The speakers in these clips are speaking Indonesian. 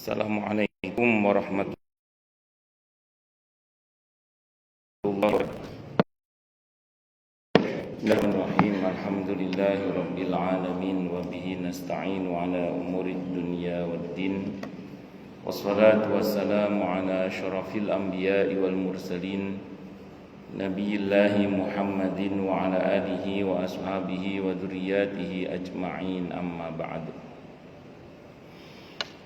Assalamualaikum warahmatullahi wabarakatuh. Alhamdulillahi rabbil alamin wa bihi nasta'inu ala umurid dunya waddin. Wassalatu wassalamu ala asyrafil anbiya'i wal mursalin Nabiyillahi Muhammadin wa ala alihi wa ashabihi wa dzurriyyatihi ajma'in, amma ba'du.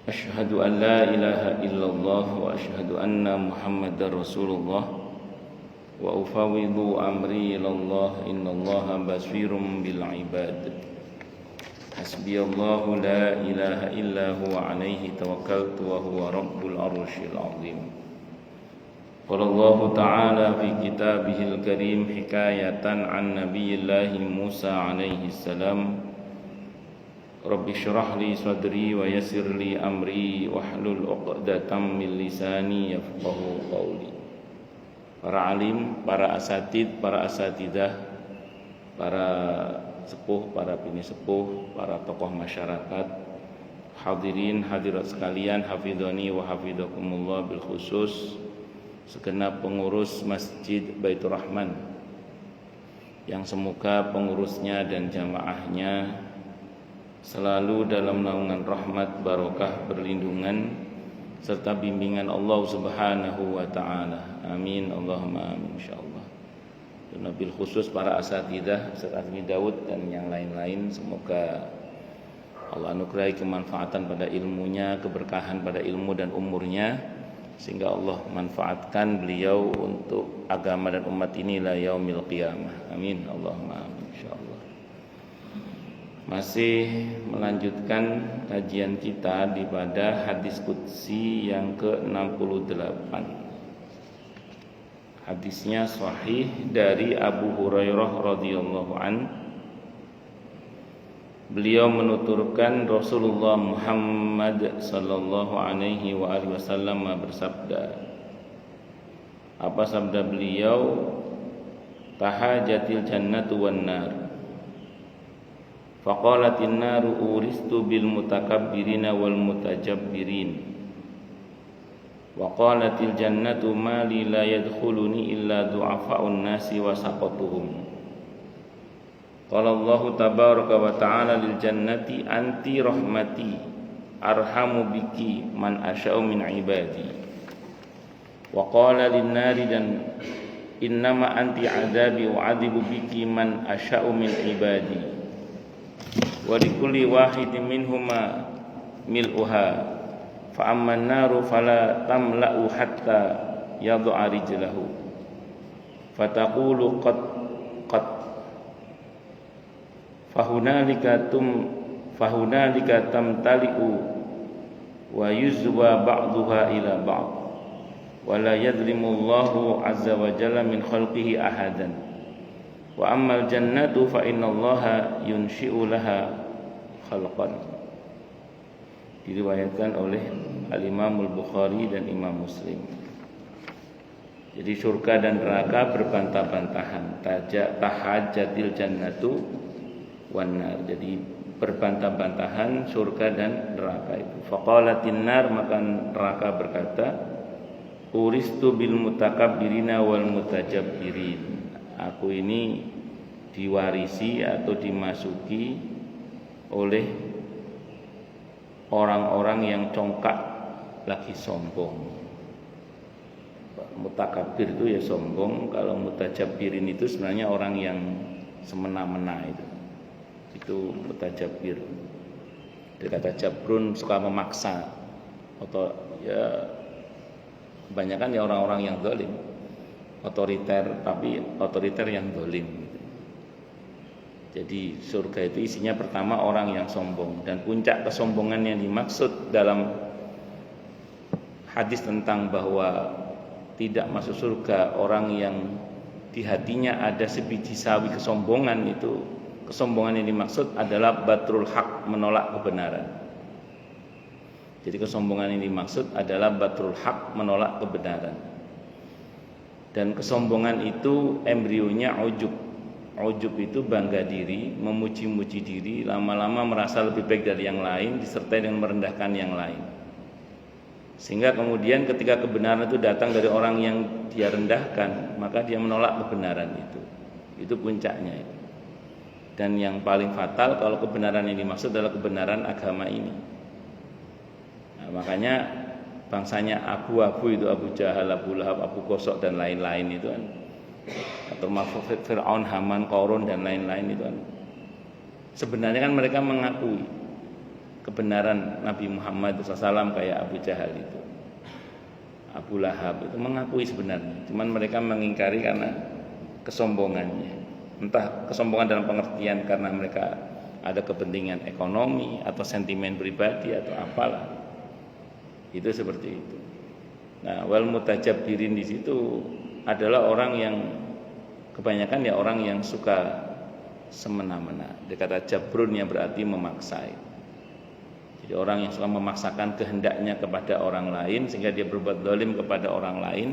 Asyhadu an la ilaha illallah wa asyhadu anna Muhammadar Rasulullah wa ufawwidu amri ilallah innallaha basirum bil ibad. Hasbiyallahu la ilaha illa huwa alaihi tawakkaltu wa huwa rabbul arsyil azim. Qala Allah ta'ala fi kitabihil karim hikayatan an nabiyillahi Musa alaihi salam, Rabbi syrah li sadri wa yassir li amri wahlul 'uqdatam min lisani yafqahu qawli. Para alim, para asatid, para asatidah, para sepuh, para bini sepuh, para tokoh masyarakat, hadirin hadirat sekalian, hafidhani wa hafidhakumullah, bil khusus segenap pengurus Masjid Baitur Rahman yang semoga pengurusnya dan jamaahnya selalu dalam naungan rahmat, barokah, perlindungan serta bimbingan Allah Subhanahu wa taala. Amin Allahumma amin insyaallah. Dan bil khusus para asatidah, Ustaz Azmi Daud dan yang lain-lain, semoga Allah anugerahi kemanfaatan pada ilmunya, keberkahan pada ilmu dan umurnya, sehingga Allah manfaatkan beliau untuk agama dan umat ini la yaumil qiyamah. Amin Allahumma amin insyaallah. Masih melanjutkan kajian kita di pada hadis qudsi yang ke-68. Hadisnya sahih dari Abu Hurairah radhiyallahu an. Beliau menuturkan Rasulullah Muhammad sallallahu alaihi wa alihi wasallam bersabda. Apa sabda beliau? Tahajatil jannatu wan nar. Faqalatin naru uristu bil mutakabbirina wal mutajabbirin. Wa qalatil jannatu ma li la yadkhuluni illa du'afa'un nasi wa saqatuhum. Qala Allah tabaraka wa ta'ala lil jannati anti rahmati arhamu biki man asya'u min ibadi. Wa qala lin nari dan innama anti adabi wa adibu biki man asya'u min ibadi. Wa likulli wahidin minhuma mil'uha fa amman naru fala tamla'u hatta yad'a rijlahu fataqulu qad fahunalika tamtali'u wa yuzwa ba'daha ila ba'd wa la yadhlimu Allahu azza wa jalla min khalqihi ahadan wa ammal jannatu fa innallaha yunshi'u laha khalqan. Diriwayatkan oleh Al-Imam Al-Bukhari dan Imam Muslim. Jadi surga dan neraka berbantah-bantahan. Tahajatil jannatu wan nar. Jadi berbantah-bantahan surga dan neraka itu. Faqalatin nar, maka neraka berkata, uristu bil mutakabbirina wal mutajabbirin. Aku ini diwarisi atau dimasuki oleh orang-orang yang congkak lagi sombong. Mutakabbir itu ya sombong. Kalau mutajabbirin itu sebenarnya orang yang semena-mena itu. Itu mutajabbir. Dari kata jabrun, suka memaksa. Atau ya kebanyakan ya orang-orang yang zalim. Otoriter, tapi otoriter yang zalim. Jadi surga itu isinya pertama orang yang sombong, dan puncak kesombongan yang dimaksud dalam hadis tentang bahwa tidak masuk surga orang yang di hatinya ada sebiji sawi kesombongan, itu kesombongan yang dimaksud adalah batrul haq, menolak kebenaran. Jadi kesombongan yang dimaksud adalah batrul haq, menolak kebenaran. Dan kesombongan itu embrionya ujub. Ujub itu bangga diri, memuji-muji diri, lama-lama merasa lebih baik dari yang lain, disertai dengan merendahkan yang lain. Sehingga kemudian ketika kebenaran itu datang dari orang yang dia rendahkan, maka dia menolak kebenaran itu. Itu puncaknya itu. Dan yang paling fatal kalau kebenaran yang dimaksud adalah kebenaran agama ini. Nah, makanya bangsanya abu-abu itu, Abu Jahal, Abu Lahab, Abu Gosok dan lain-lain itu kan, atau Fir'aun, Haman, Qarun dan lain-lain itu kan, sebenarnya kan mereka mengakui kebenaran Nabi Muhammad SAW. Kayak Abu Jahal itu, Abu Lahab itu mengakui sebenarnya, cuman mereka mengingkari karena kesombongannya. Entah kesombongan dalam pengertian karena mereka ada kepentingan ekonomi atau sentimen pribadi atau apalah. Itu seperti itu. Nah, wal mutajabbirin di situ adalah orang yang kebanyakan ya orang yang suka semena-mena. Dia kata jabrun yang berarti memaksa. Jadi orang yang suka memaksakan kehendaknya kepada orang lain sehingga dia berbuat zalim kepada orang lain,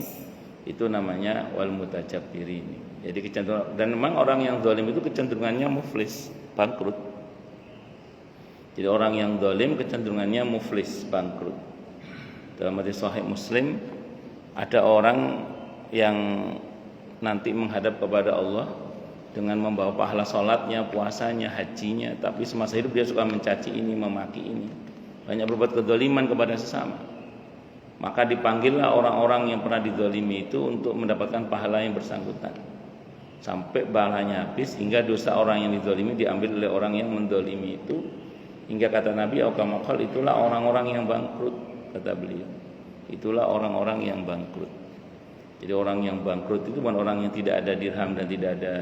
itu namanya wal mutajabbirin. Jadi kecenderungan, dan memang orang yang zalim itu kecenderungannya muflis, bangkrut. Jadi orang yang zalim kecenderungannya muflis, bangkrut. Dalam hadis sahih Muslim, ada orang yang nanti menghadap kepada Allah dengan membawa pahala salatnya, puasanya, hajinya, tapi semasa hidup dia suka mencaci ini, memaki ini, banyak berbuat kezaliman kepada sesama. Maka dipanggillah orang-orang yang pernah dizalimi itu untuk mendapatkan pahala yang bersangkutan, sampai pahalanya habis, hingga dosa orang yang dizalimi diambil oleh orang yang menzalimi itu. Hingga kata Nabi Aukamakal, itulah orang-orang yang bangkrut, kata beliau. Itulah orang-orang yang bangkrut. Jadi orang yang bangkrut itu bukan orang yang tidak ada dirham dan tidak ada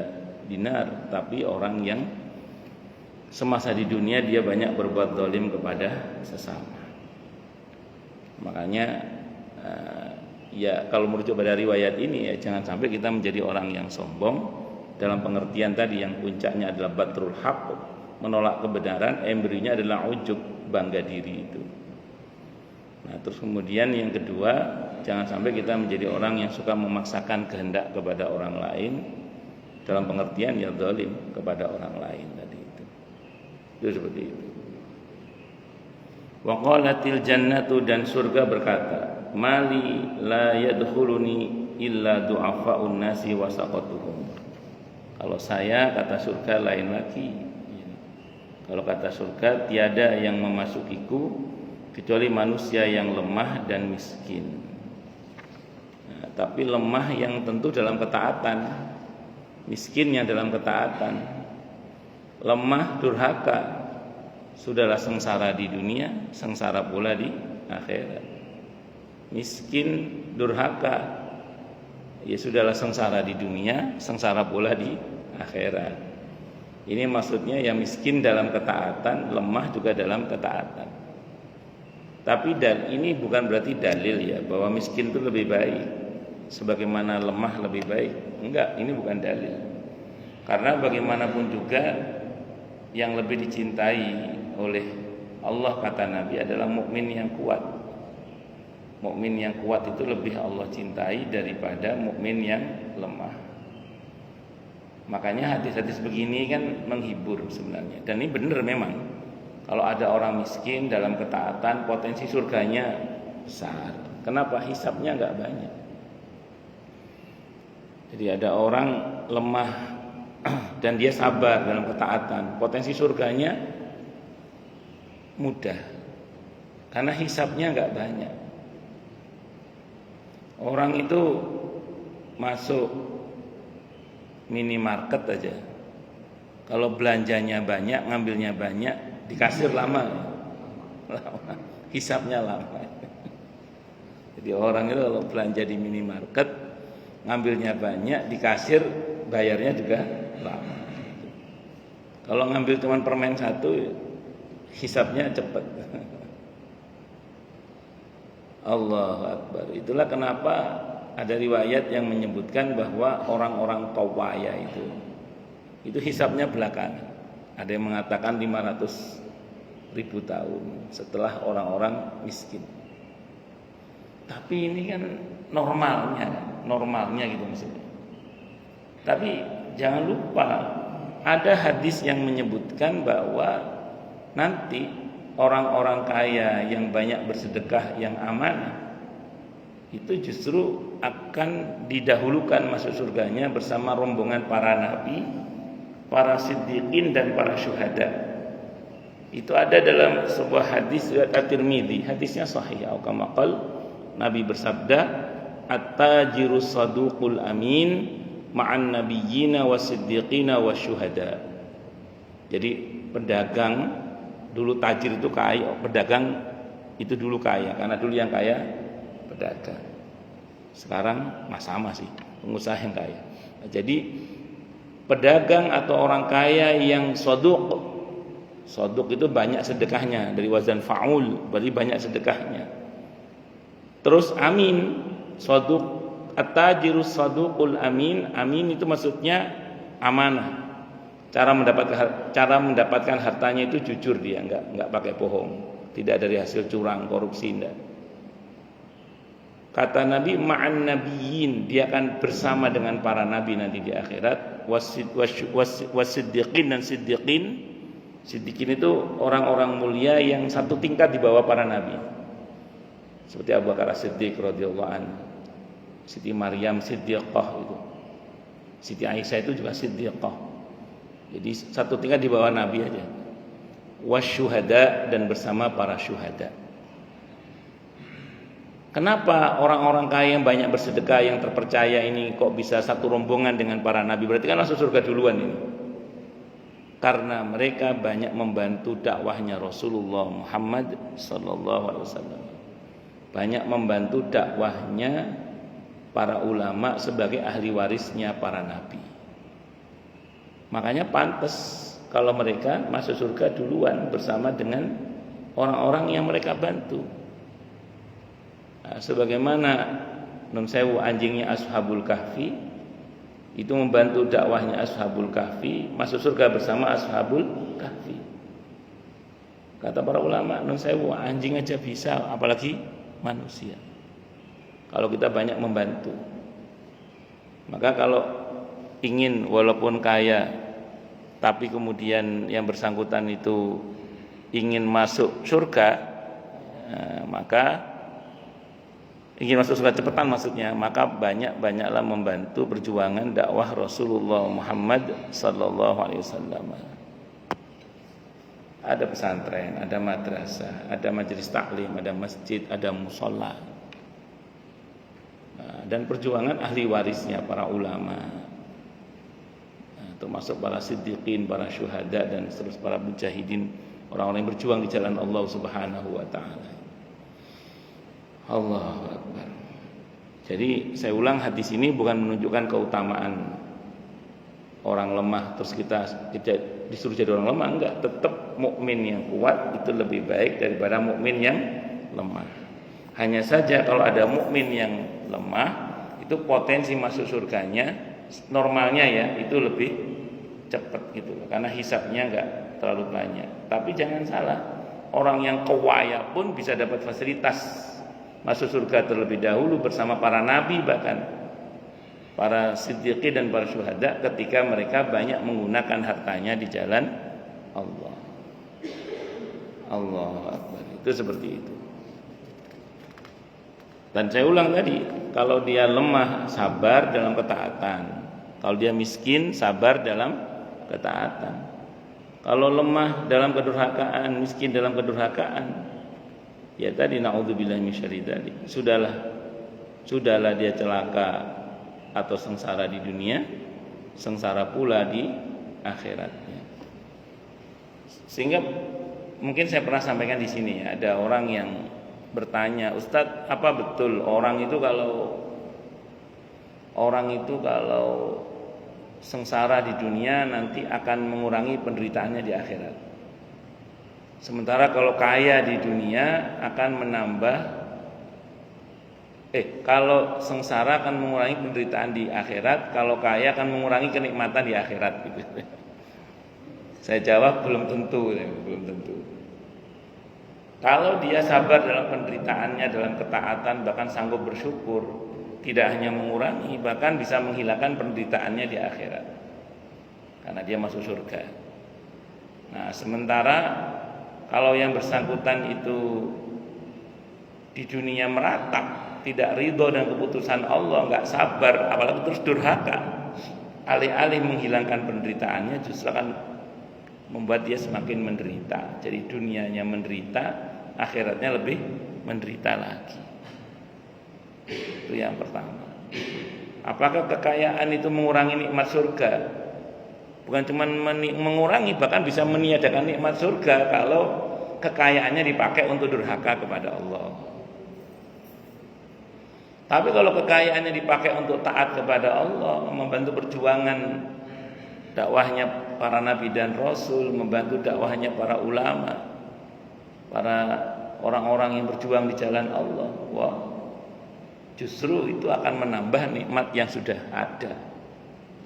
dinar, tapi orang yang semasa di dunia dia banyak berbuat zalim kepada sesama. Makanya ya kalau merujuk pada riwayat ini, ya jangan sampai kita menjadi orang yang sombong dalam pengertian tadi yang puncaknya adalah batrul haq, menolak kebenaran, embrinya adalah ujub, bangga diri itu. Nah, terus kemudian yang kedua, jangan sampai kita menjadi orang yang suka memaksakan kehendak kepada orang lain dalam pengertian yang zalim kepada orang lain tadi itu. Itu seperti itu. Wa qalatil jannatu, dan surga berkata, mali la yadkhuluni illa du'afa'un nasi wa saqatuhum. Kalau saya, kata surga, lain lagi. Kalau kata surga, tiada yang memasukiku kecuali manusia yang lemah dan miskin. Nah, tapi lemah yang tentu dalam ketaatan, miskinnya dalam ketaatan. Lemah durhaka, sudahlah sengsara di dunia, sengsara pula di akhirat. Miskin durhaka, ya sudahlah sengsara di dunia, sengsara pula di akhirat. Ini maksudnya yang miskin dalam ketaatan, lemah juga dalam ketaatan. Tapi ini bukan berarti dalil ya bahwa miskin itu lebih baik sebagaimana lemah lebih baik. Enggak, ini bukan dalil. Karena bagaimanapun juga yang lebih dicintai oleh Allah, kata Nabi, adalah mukmin yang kuat. Mukmin yang kuat itu lebih Allah cintai daripada mukmin yang lemah. Makanya hadis-hadis begini kan menghibur sebenarnya. Dan ini benar memang. Kalau ada orang miskin dalam ketaatan, potensi surganya besar. Kenapa? Hisabnya enggak banyak. Jadi ada orang lemah dan dia sabar dalam ketaatan, potensi surganya mudah. Karena hisabnya enggak banyak. Orang itu masuk minimarket aja, kalau belanjanya banyak, ngambilnya banyak, di kasir lama, hisapnya lama. Jadi orang itu kalau belanja di minimarket, ngambilnya banyak, di kasir bayarnya juga lama. Kalau ngambil cuma permen satu, hisapnya cepat. Allahu Akbar. Itulah kenapa ada riwayat yang menyebutkan bahwa orang-orang tawaya itu hisabnya belakangan. Ada yang mengatakan 500.000 tahun setelah orang-orang miskin. Tapi ini kan normalnya gitu maksudnya. Tapi jangan lupa ada hadis yang menyebutkan bahwa nanti orang-orang kaya yang banyak bersedekah yang amanah itu justru akan didahulukan masuk surganya bersama rombongan para nabi, para siddiqin dan para syuhada. Itu ada dalam sebuah hadis riwayat At-Tirmidzi, hadisnya sahih. Kama qala, Nabi bersabda, "At-tajirus saduqul amin ma'an nabiyyina wasiddiqina wasyuhada." Jadi pedagang dulu tajir itu kaya, pedagang itu dulu kaya karena dulu yang kaya pedagang. Sekarang sama sih, pengusaha yang kaya. Nah, jadi pedagang atau orang kaya yang saduq itu banyak sedekahnya, dari wazan fa'ul, berarti banyak sedekahnya. Terus amin, saduq, at-tajirus saduqul amin. Amin itu maksudnya amanah. Cara mendapatkan hartanya itu jujur, dia enggak pakai bohong, tidak dari hasil curang, korupsi, enggak. Kata Nabi, ma'an nabiyyin, dia akan bersama dengan para nabi nanti di akhirat. Wasiddiqin dan siddiqin. Siddiqin itu orang-orang mulia yang satu tingkat di bawah para nabi. Seperti Abu Bakar As-Siddiq radhiyallahu anhu, Siti Maryam Siddiqah itu, Siti Aisyah itu juga Siddiqah. Jadi satu tingkat di bawah nabi aja. Wasyuhada, dan bersama para syuhada. Kenapa orang-orang kaya yang banyak bersedekah, yang terpercaya ini kok bisa satu rombongan dengan para nabi? Berarti kan masuk surga duluan ini. Karena mereka banyak membantu dakwahnya Rasulullah Muhammad sallallahu alaihi wasallam. Banyak membantu dakwahnya para ulama sebagai ahli warisnya para nabi. Makanya pantas kalau mereka masuk surga duluan bersama dengan orang-orang yang mereka bantu. Nah, sebagaimana nun sewu anjingnya Ashabul Kahfi itu membantu dakwahnya Ashabul Kahfi, masuk surga bersama Ashabul Kahfi. Kata para ulama, nun sewu anjing aja bisa, apalagi manusia. Kalau kita banyak membantu. Maka kalau ingin walaupun kaya tapi kemudian yang bersangkutan itu ingin masuk surga, maka ingin masuk surga cepetan maksudnya, maka banyak-banyaklah membantu perjuangan dakwah Rasulullah Muhammad sallallahu alaihi wasallam. Ada pesantren, ada madrasah, ada majelis taklim, ada masjid, ada mushola. Dan perjuangan ahli warisnya para ulama, termasuk para siddiqin, para syuhada, dan seterusnya para mujahidin, orang-orang yang berjuang di jalan Allah Subhanahu wa taala. Allahu Akbar. Jadi saya ulang, hadis ini bukan menunjukkan keutamaan orang lemah terus kita disuruh jadi orang lemah, enggak. Tetap mukmin yang kuat itu lebih baik daripada mukmin yang lemah. Hanya saja kalau ada mukmin yang lemah, itu potensi masuk surganya normalnya ya itu lebih cepat gitu, karena hisabnya enggak terlalu banyak. Tapi jangan salah, orang yang kaya pun bisa dapat fasilitas masuk surga terlebih dahulu bersama para nabi, bahkan para siddiqin dan para syuhada ketika mereka banyak menggunakan hartanya di jalan Allah. Allahu Akbar. Itu seperti itu. Dan saya ulang tadi, kalau dia lemah sabar dalam ketaatan, kalau dia miskin sabar dalam ketaatan. Kalau lemah dalam kedurhakaan, miskin dalam kedurhakaan, ya tadi naudzubillahi minasyarri tadi. Sudahlah dia celaka atau sengsara di dunia, sengsara pula di akhiratnya. Sehingga mungkin saya pernah sampaikan di sini ya, ada orang yang bertanya, "Ustadz, apa betul orang itu kalau sengsara di dunia nanti akan mengurangi penderitaannya di akhirat? Sementara kalau kaya di dunia akan menambah kalau sengsara akan mengurangi penderitaan di akhirat, kalau kaya akan mengurangi kenikmatan di akhirat," gitu. Saya jawab belum tentu. Kalau dia sabar dalam penderitaannya, dalam ketaatan, bahkan sanggup bersyukur, tidak hanya mengurangi, bahkan bisa menghilangkan penderitaannya di akhirat, karena dia masuk surga. Nah, sementara kalau yang bersangkutan itu di dunia meratap, tidak ridho dengan keputusan Allah, nggak sabar, apalagi terus durhaka, alih-alih menghilangkan penderitaannya justru akan membuat dia semakin menderita. Jadi dunianya menderita, akhiratnya lebih menderita lagi. Itu yang pertama. Apakah kekayaan itu mengurangi nikmat surga? Bukan cuma mengurangi, bahkan bisa meniadakan nikmat surga kalau kekayaannya dipakai untuk durhaka kepada Allah. Tapi kalau kekayaannya dipakai untuk taat kepada Allah, membantu perjuangan dakwahnya para nabi dan rasul, membantu dakwahnya para ulama, para orang-orang yang berjuang di jalan Allah, wah, justru itu akan menambah nikmat yang sudah ada.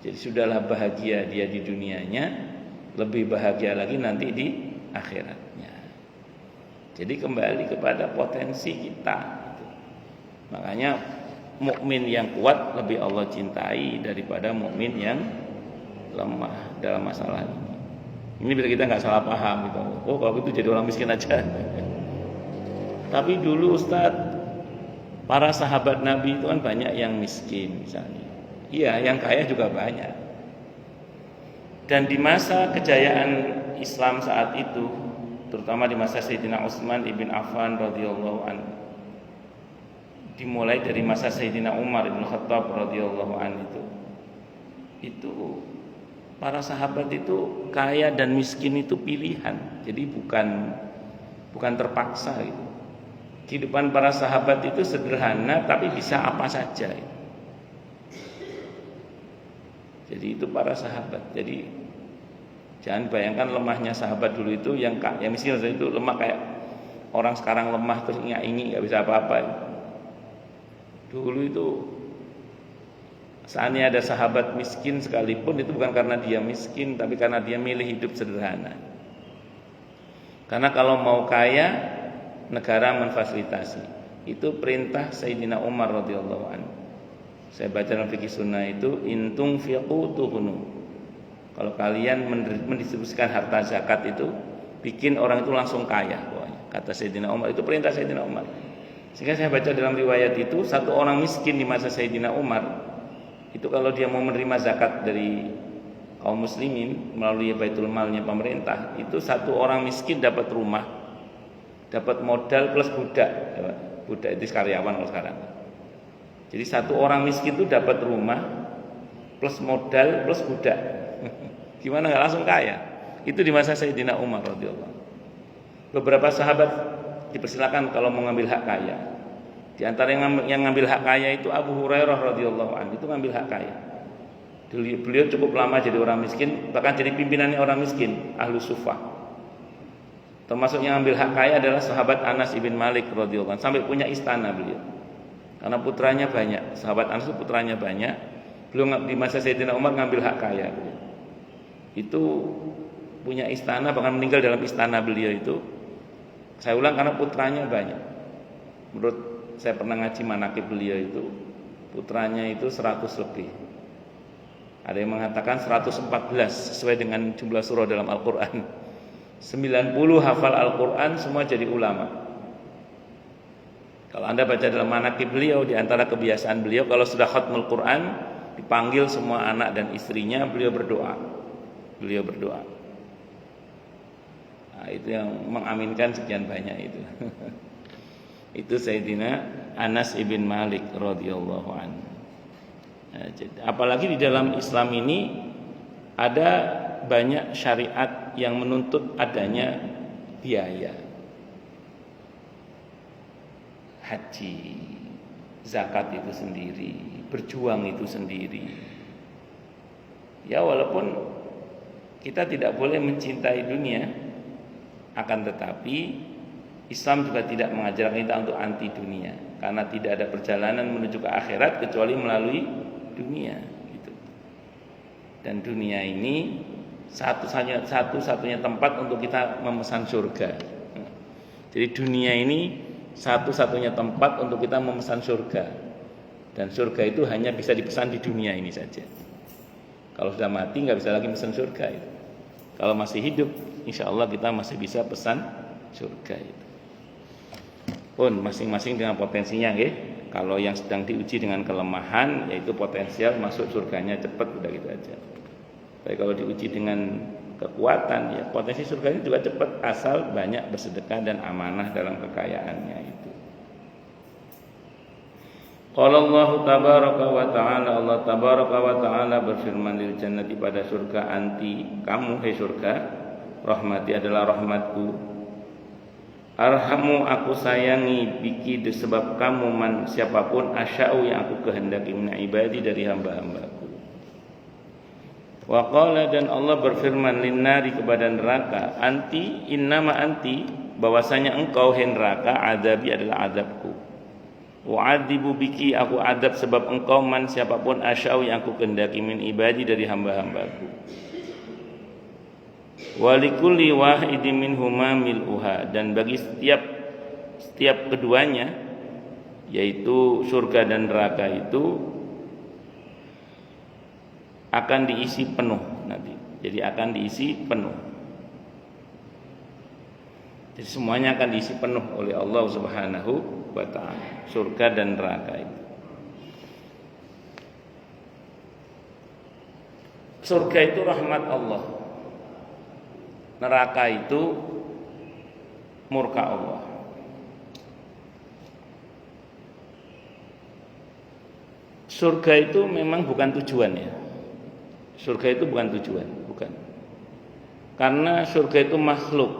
Jadi sudahlah bahagia dia di dunianya, lebih bahagia lagi nanti di akhiratnya. Jadi kembali kepada potensi kita. Makanya mukmin yang kuat lebih Allah cintai daripada mukmin yang lemah dalam masalah ini. Ini biar kita nggak salah paham gitu. Oh, kalau itu jadi orang miskin aja. Tapi dulu Ustadz, para sahabat Nabi itu kan banyak yang miskin misalnya. Iya, yang kaya juga banyak. Dan di masa kejayaan Islam saat itu, terutama di masa Sayyidina Utsman ibn Affan radhiyallahu anhu, dimulai dari masa Sayyidina Umar ibn Khattab radhiyallahu anhu, itu para sahabat itu kaya dan miskin itu pilihan. Jadi bukan terpaksa gitu. Kehidupan para sahabat itu sederhana tapi bisa apa saja. Jadi itu para sahabat. Jadi jangan bayangkan lemahnya sahabat dulu itu yang miskin itu lemah kayak orang sekarang lemah terus ingin nggak bisa apa-apa. Dulu itu seandainya ada sahabat miskin sekalipun, itu bukan karena dia miskin, tapi karena dia milih hidup sederhana. Karena kalau mau kaya, negara memfasilitasi. Itu perintah Sayyidina Umar radhiyallahu anhu. Saya baca dalam fikih sunnah itu, intung fiqhu tuhunu. Kalau kalian mendistribusikan harta zakat itu, bikin orang itu langsung kaya. Kata Sayyidina Umar, itu perintah Sayyidina Umar. Sehingga saya baca dalam riwayat itu, satu orang miskin di masa Sayyidina Umar itu kalau dia mau menerima zakat dari kaum muslimin melalui baitul malnya pemerintah, itu satu orang miskin dapat rumah, dapat modal plus budak. Budak itu karyawan kalau sekarang. Jadi satu orang miskin itu dapat rumah plus modal plus budak. Gimana nggak langsung kaya? Itu di masa Sayyidina Umar radhiyallahu. Beberapa sahabat dipersilakan kalau mau ngambil hak kaya. Di antara yang ngambil hak kaya itu Abu Hurairah radhiyallahu anhu, itu ngambil hak kaya. Beliau cukup lama jadi orang miskin, bahkan jadi pimpinannya orang miskin, ahlu sufah. Termasuk yang ngambil hak kaya adalah sahabat Anas ibn Malik radhiyallahu anhu, sampai punya istana beliau. Karena putranya banyak, sahabat Anas itu putranya banyak. Beliau di masa Sayyidina Umar ngambil hak kaya. Itu punya istana, bahkan meninggal dalam istana beliau itu. Saya ulang karena putranya banyak. Menurut saya pernah ngaji manaqib beliau itu, putranya itu 100 lebih. Ada yang mengatakan 114 sesuai dengan jumlah surah dalam Al-Quran. 90 hafal Al-Quran, semua jadi ulama. Kalau Anda baca dalam manaqib beliau, di antara kebiasaan beliau kalau sudah khatmul Quran, dipanggil semua anak dan istrinya, beliau berdoa. Beliau berdoa. Nah, itu yang mengaminkan sekian banyak itu. Itu Sayyidina Anas ibn Malik radhiyallahu anhu. Nah, apalagi di dalam Islam ini ada banyak syariat yang menuntut adanya biaya. Haji, zakat itu sendiri, berjuang itu sendiri. Ya walaupun kita tidak boleh mencintai dunia, akan tetapi Islam juga tidak mengajarkan kita untuk anti dunia, karena tidak ada perjalanan menuju ke akhirat kecuali melalui dunia gitu. Dan dunia ini satu-satunya tempat untuk kita memesan surga. Jadi dunia ini satu-satunya tempat untuk kita memesan surga. Dan surga itu hanya bisa dipesan di dunia ini saja. Kalau sudah mati nggak bisa lagi pesan surga itu. Kalau masih hidup, insya Allah kita masih bisa pesan surga itu. Pun masing-masing dengan potensinya nggih. Kalau yang sedang diuji dengan kelemahan yaitu potensial masuk surganya cepat, udah gitu aja. Tapi kalau diuji dengan kekuatan ya potensi surganya juga cepat asal banyak bersedekah dan amanah dalam kekayaannya itu. Qala Allah tabaraka wa ta'ala, Allah tabaraka wa ta'ala berfirman lil jannati pada surga, anti kamu hai surga, rahmati adalah rahmatku, arhamu aku sayangi, biki disebab kamu man siapapun, asya'u yang aku kehendaki, min ibadi dari hamba-hambaku. Wa qala dan Allah berfirman linnari kepada neraka, anti innama anti bahwasanya engkau hai neraka, adabi adalah adabku, wa'adibu biki aku adab sebab engkau man siapapun, asya'u yang aku kehendaki, min ibadi dari hamba-hambaku. Walikulli wahidin minhuma mil'uha, dan bagi setiap keduanya yaitu surga dan neraka itu akan diisi penuh nanti. Jadi akan diisi penuh. Jadi semuanya akan diisi penuh oleh Allah Subhanahu wa ta'ala, surga dan neraka itu. Surga itu rahmat Allah, neraka itu murka Allah. Surga itu memang bukan tujuan ya. Surga itu bukan tujuan, bukan. Karena surga itu makhluk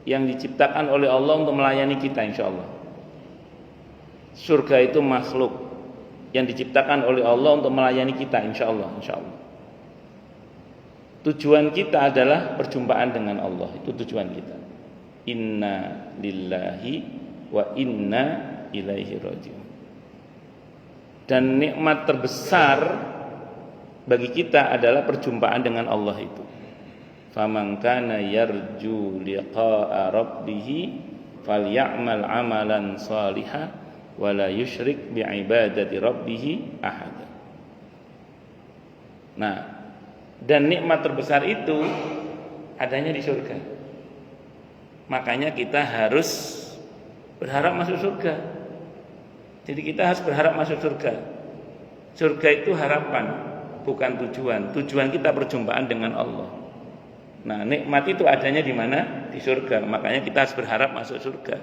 yang diciptakan oleh Allah untuk melayani kita, insya Allah. Surga itu makhluk yang diciptakan oleh Allah untuk melayani kita, insya Allah, insya Allah. Tujuan kita adalah perjumpaan dengan Allah, itu tujuan kita. Inna lillahi wa inna ilaihi raji'un. Dan nikmat terbesar bagi kita adalah perjumpaan dengan Allah itu. Faman kana yarju liqa'a rabbih falyamal amalan shalihan wa la yusyrik bi'ibadati rabbih ahada. Nah, dan nikmat terbesar itu adanya di surga. Makanya kita harus berharap masuk surga. Jadi kita harus berharap masuk surga. Surga itu harapan, bukan tujuan. Tujuan kita perjumpaan dengan Allah. Nah, nikmat itu adanya di mana? Di surga. Makanya kita harus berharap masuk surga.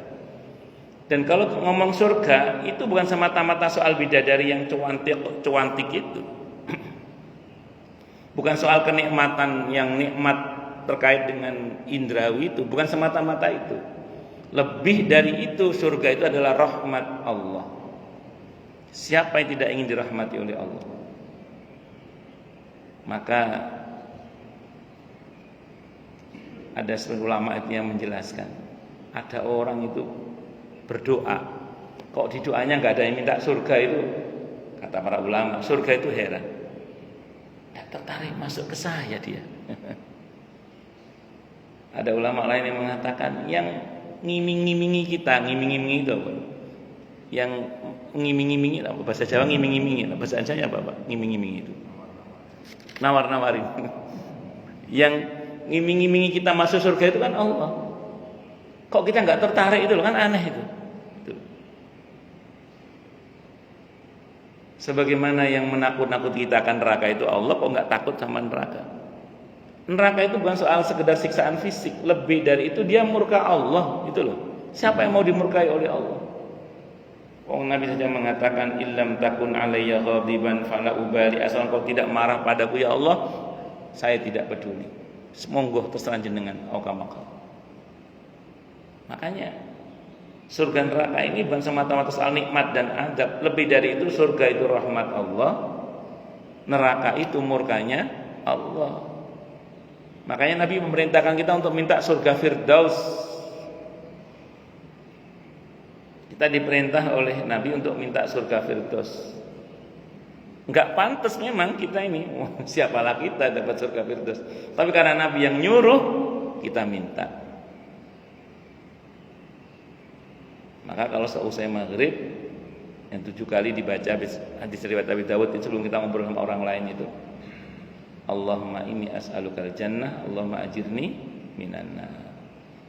Dan kalau ngomong surga itu bukan semata-mata soal bidadari yang cuantik itu. Bukan soal kenikmatan yang nikmat terkait dengan indrawi itu, bukan semata-mata itu. Lebih dari itu, surga itu adalah rahmat Allah. Siapa yang tidak ingin dirahmati oleh Allah? Maka ada sebagian ulama itu yang menjelaskan, ada orang itu berdoa, kok di doanya nggak ada yang minta surga itu. Kata para ulama, surga itu heran, tidak tertarik masuk ke saya dia. Ada ulama lain yang mengatakan, yang ngiming-ngimingi kita, ngiming-ngimingi itu apa? Yang ngiming-ngimingi apa? Bahasa Jawa ngiming-ngimingi, bahasa Indonesia apa Pak? Ngiming-ngimingi itu nawar-nawarin. Yang ngiming-ngimingi kita masuk surga itu kan Allah. Kok kita nggak tertarik itu loh, kan aneh itu. Sebagaimana yang menakut-nakuti kita akan neraka itu Allah, kok nggak takut sama neraka? Neraka itu bukan soal sekedar siksaan fisik, lebih dari itu dia murka Allah itu loh. Siapa yang mau dimurkai oleh Allah? Nabi saja mengatakan, illam takun alayya ghadiban fala ubali, asal kau tidak marah padaku ya Allah, saya tidak peduli. Monggo terserah jenengan. Makanya surga neraka ini bukan semata-mata soal nikmat dan adab. Lebih dari itu, surga itu rahmat Allah, neraka itu murkanya Allah. Makanya Nabi memerintahkan kita untuk minta surga Firdaus. Kita diperintah oleh Nabi untuk minta surga Firdaus. Enggak pantas memang kita ini, siapalah kita dapat surga Firdaus. Tapi karena Nabi yang nyuruh, kita minta. Maka kalau seusai maghrib yang 7 kali dibaca hadis riwayat Abi Dawud itu, sebelum kita ngobrol sama orang lain itu, Allahumma inni as'alukal jannah, Allahumma ajirni minan nar.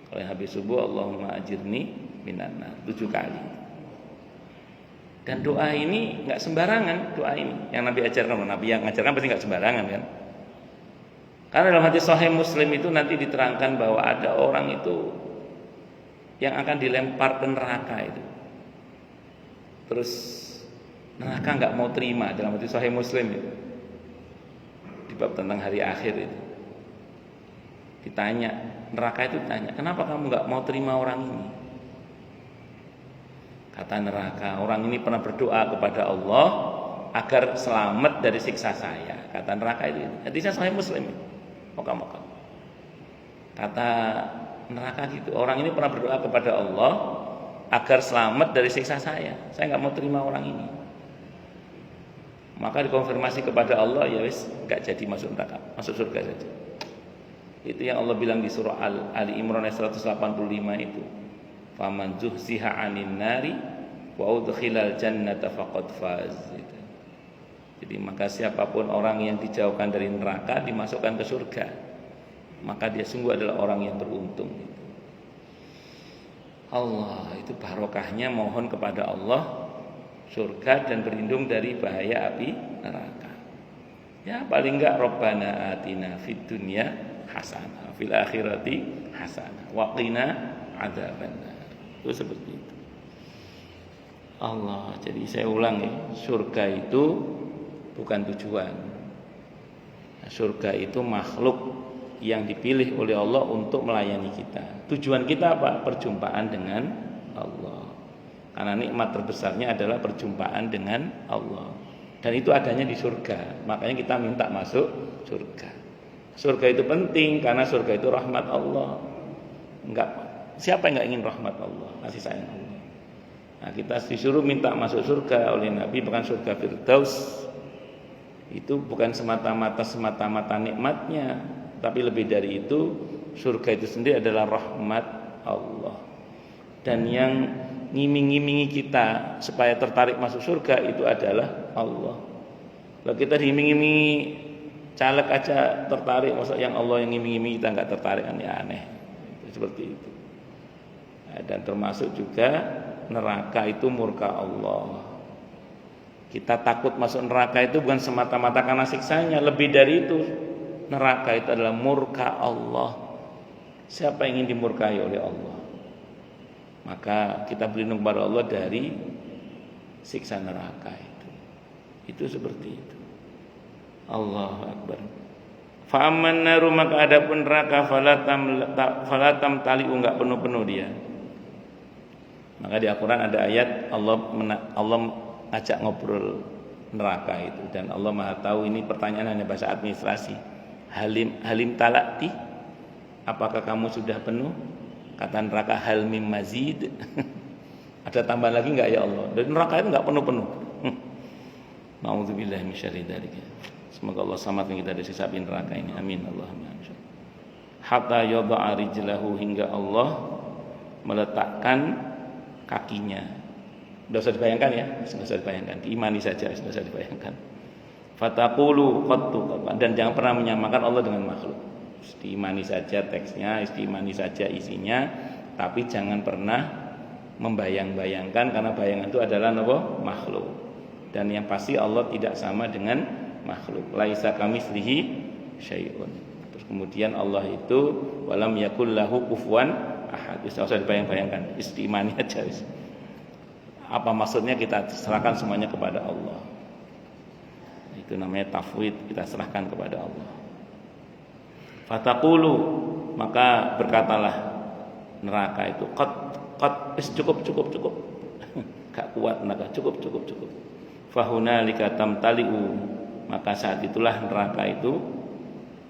Kalau yang habis subuh Allahumma ajirni minan nar 7 kali. Dan doa ini enggak sembarangan, doa ini yang Nabi ajarkan. Nabi yang ajarkan pasti enggak sembarangan kan? Karena dalam hadis Sahih Muslim itu nanti diterangkan bahwa ada orang itu yang akan dilempar ke neraka itu. Terus neraka enggak mau terima, dalam hadis Sahih Muslim itu. Di bab tentang hari akhir itu. Ditanya, neraka itu tanya, "Kenapa kamu enggak mau terima orang ini?" Kata neraka, "Orang ini pernah berdoa kepada Allah agar selamat dari siksa saya." Kata neraka itu. Hadisnya Sahih Muslim. Moga-moga. Kata neraka gitu, orang ini pernah berdoa kepada Allah agar selamat dari siksa saya. Saya enggak mau terima orang ini. Maka dikonfirmasi kepada Allah, ya wis, enggak jadi masuk neraka, masuk surga saja. Itu yang Allah bilang di surah Ali Imran ayat 185 itu. Faman zuhziha 'anil nari wa udkhilal jannata faqad faz. Jadi maka siapapun orang yang dijauhkan dari neraka dimasukkan ke surga, maka dia sungguh adalah orang yang beruntung. Allah itu barokahnya mohon kepada Allah surga dan berlindung dari bahaya api neraka. Ya paling enggak Rabbana atina fid dunya hasanah fil akhirati hasanah wa qina adzabannar. Itu seperti itu. Allah, jadi saya ulang ya, surga itu bukan tujuan. Nah, surga itu makhluk yang dipilih oleh Allah untuk melayani kita. Tujuan kita apa? Perjumpaan dengan Allah. Karena nikmat terbesarnya adalah perjumpaan dengan Allah. Dan itu adanya di surga. Makanya kita minta masuk surga. Surga itu penting karena surga itu rahmat Allah. Siapa yang enggak ingin rahmat Allah, kasih sayang Allah. Nah, kita disuruh minta masuk surga oleh Nabi, bahkan surga Firdaus. Itu bukan semata-mata nikmatnya, tapi lebih dari itu, surga itu sendiri adalah rahmat Allah. Dan yang ngiming-ngimingi kita supaya tertarik masuk surga itu adalah Allah. Kalau kita diiming-imingi caleg aja tertarik, masa yang Allah yang ngiming-ngimingi kita enggak tertarik, kan ya aneh. Seperti itu. Dan termasuk juga neraka itu murka Allah. Kita takut masuk neraka itu bukan semata-mata karena siksanya, lebih dari itu. Neraka itu adalah murka Allah. Siapa yang ingin dimurkai oleh Allah? Maka kita berlindung kepada Allah dari siksa neraka itu. Itu seperti itu. Allahu Akbar. Fa amman naru, maka adapun neraka falatam tali'u, enggak penuh-penuh dia. Maka di Al-Qur'an ada ayat Allah ajak ngobrol neraka itu, dan Allah Maha tahu ini pertanyaan hanya bahasa administrasi. Halim talati, apakah kamu sudah penuh? Kata neraka hal mim mazid. Ada tambahan lagi enggak ya Allah? Dan neraka itu enggak penuh-penuh. Nauzubillahi minasyarri dzalika. Semoga Allah selamatkan kita dari siksa api neraka ini. Amin Allahumma amin. Hatta yada'a rijlahu, hingga Allah meletakkan kakinya. Tidak usah dibayangkan ya, tidak usah dibayangkan, diimani saja, tidak usah dibayangkan. Fataqulu qattu, dan jangan pernah menyamakan Allah dengan makhluk. Diimani saja teksnya, diimani saja isinya, tapi jangan pernah membayang-bayangkan, karena bayangan itu adalah makhluk. Dan yang pasti Allah tidak sama dengan makhluk. Laisa kamitslihi syai'un. Terus kemudian Allah itu walam yakul lahu kufuwan ahad. Tidak usah dibayang-bayangkan, diimani aja. Apa maksudnya, kita serahkan semuanya kepada Allah. Itu namanya tafwid, kita serahkan kepada Allah. Fataqulu, maka berkatalah neraka itu, qad cukup. Gak kuat neraka, cukup. Fahunalika tamtali'u, maka saat itulah neraka itu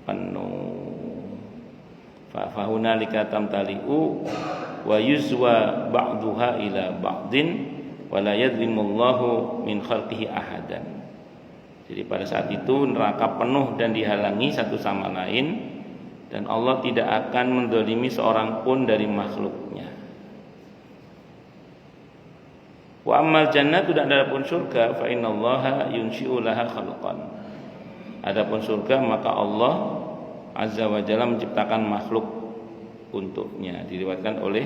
penuh. Fahunalika tamtali'u wa yuzwa ba'duha ila ba'din wala yadhlimullahu min khalqihi ahadan. Jadi pada saat itu neraka penuh dan dihalangi satu sama lain, dan Allah tidak akan mendolimi seorang pun dari makhluknya. Wa ammal jannatu, dan adapun surga, fa innallaha yunshi'u laha khalqan. Adapun surga, maka Allah Azza wa Jalla menciptakan makhluk untuknya. Diriwayatkan oleh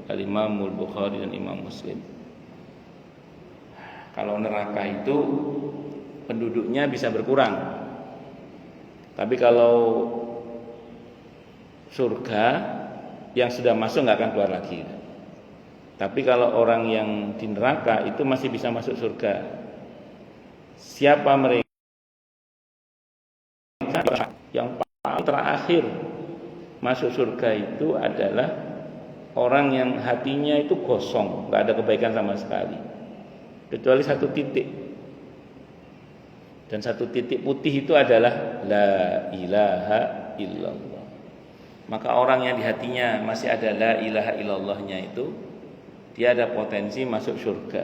Al-Imam Al-Bukhari dan Imam Muslim. Kalau neraka itu penduduknya bisa berkurang, tapi kalau surga yang sudah masuk nggak akan keluar lagi. Tapi kalau orang yang di neraka itu masih bisa masuk surga. Siapa mereka? Yang paling terakhir masuk surga itu adalah orang yang hatinya itu kosong, nggak ada kebaikan sama sekali, kecuali satu titik. Dan satu titik putih itu adalah la ilaha illallah. Maka orang yang di hatinya masih ada la ilaha illallahnya itu, dia ada potensi masuk surga.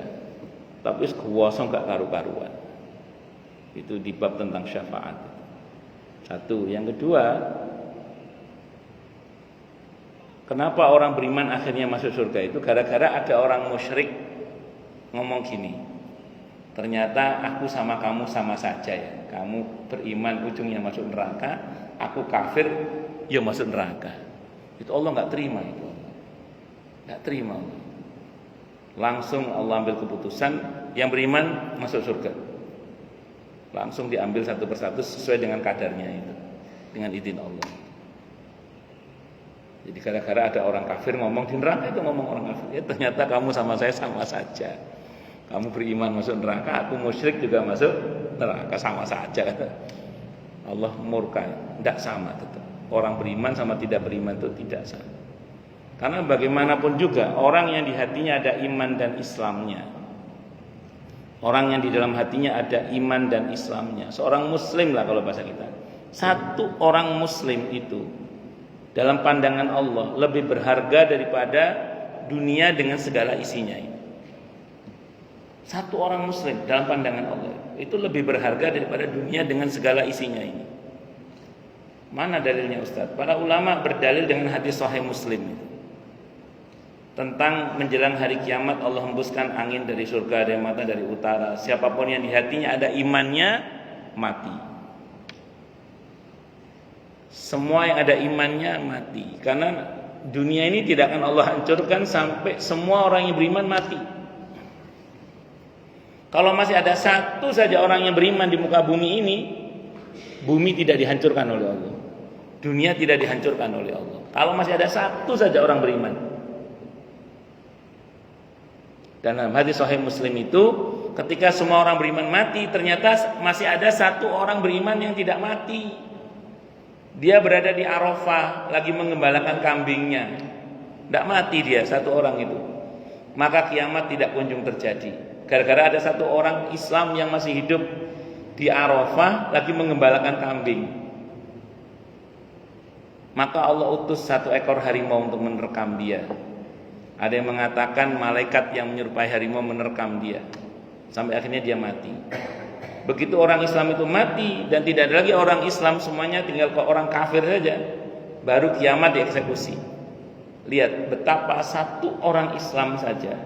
Tapi kosong gak karu-karuan. Itu di bab tentang syafaat. Satu. Yang kedua, kenapa orang beriman akhirnya masuk surga itu? Gara-gara ada orang musyrik ngomong gini, ternyata aku sama kamu sama saja ya. Kamu beriman ujungnya masuk neraka, aku kafir ya masuk neraka. Itu Allah gak terima itu. Gak terima Allah. Langsung Allah ambil keputusan, yang beriman masuk surga. Langsung diambil satu persatu sesuai dengan kadarnya itu, dengan izin Allah. Jadi gara-gara ada orang kafir ngomong di neraka, itu ngomong orang kafir, ya ternyata kamu sama saya sama saja. Kamu beriman masuk neraka, aku musyrik juga masuk neraka, sama saja. Allah murka, tidak sama tetap. Orang beriman sama tidak beriman itu tidak sama. Karena bagaimanapun juga orang yang di hatinya ada iman dan Islamnya, orang yang di dalam hatinya ada iman dan Islamnya, seorang muslim lah kalau bahasa kita. Satu orang muslim itu dalam pandangan Allah lebih berharga daripada dunia dengan segala isinya ini. Satu orang muslim dalam pandangan Allah itu lebih berharga daripada dunia dengan segala isinya ini. Mana dalilnya Ustaz? Para ulama berdalil dengan hadis sahih Muslim itu, tentang menjelang hari kiamat Allah hembuskan angin dari surga, dari mata, dari utara. Siapapun yang di hatinya ada imannya mati. Semua yang ada imannya mati. Karena dunia ini tidak akan Allah hancurkan sampai semua orang yang beriman mati. Kalau masih ada satu saja orang yang beriman di muka bumi ini, bumi tidak dihancurkan oleh Allah, dunia tidak dihancurkan oleh Allah. Kalau masih ada satu saja orang beriman. Dan dalam hadis sahih Muslim itu, ketika semua orang beriman mati, ternyata masih ada satu orang beriman yang tidak mati. Dia berada di Arafah, lagi mengembalakan kambingnya. Tidak mati dia, satu orang itu. Maka kiamat tidak kunjung terjadi. Gara-gara ada satu orang Islam yang masih hidup di Arafah, lagi mengembalakan kambing. Maka Allah utus satu ekor harimau untuk menerkam dia. Ada yang mengatakan malaikat yang menyerupai harimau menerkam dia, sampai akhirnya dia mati. Begitu orang Islam itu mati dan tidak ada lagi orang Islam, semuanya tinggal ke orang kafir saja, baru kiamat dieksekusi. Lihat betapa satu orang Islam saja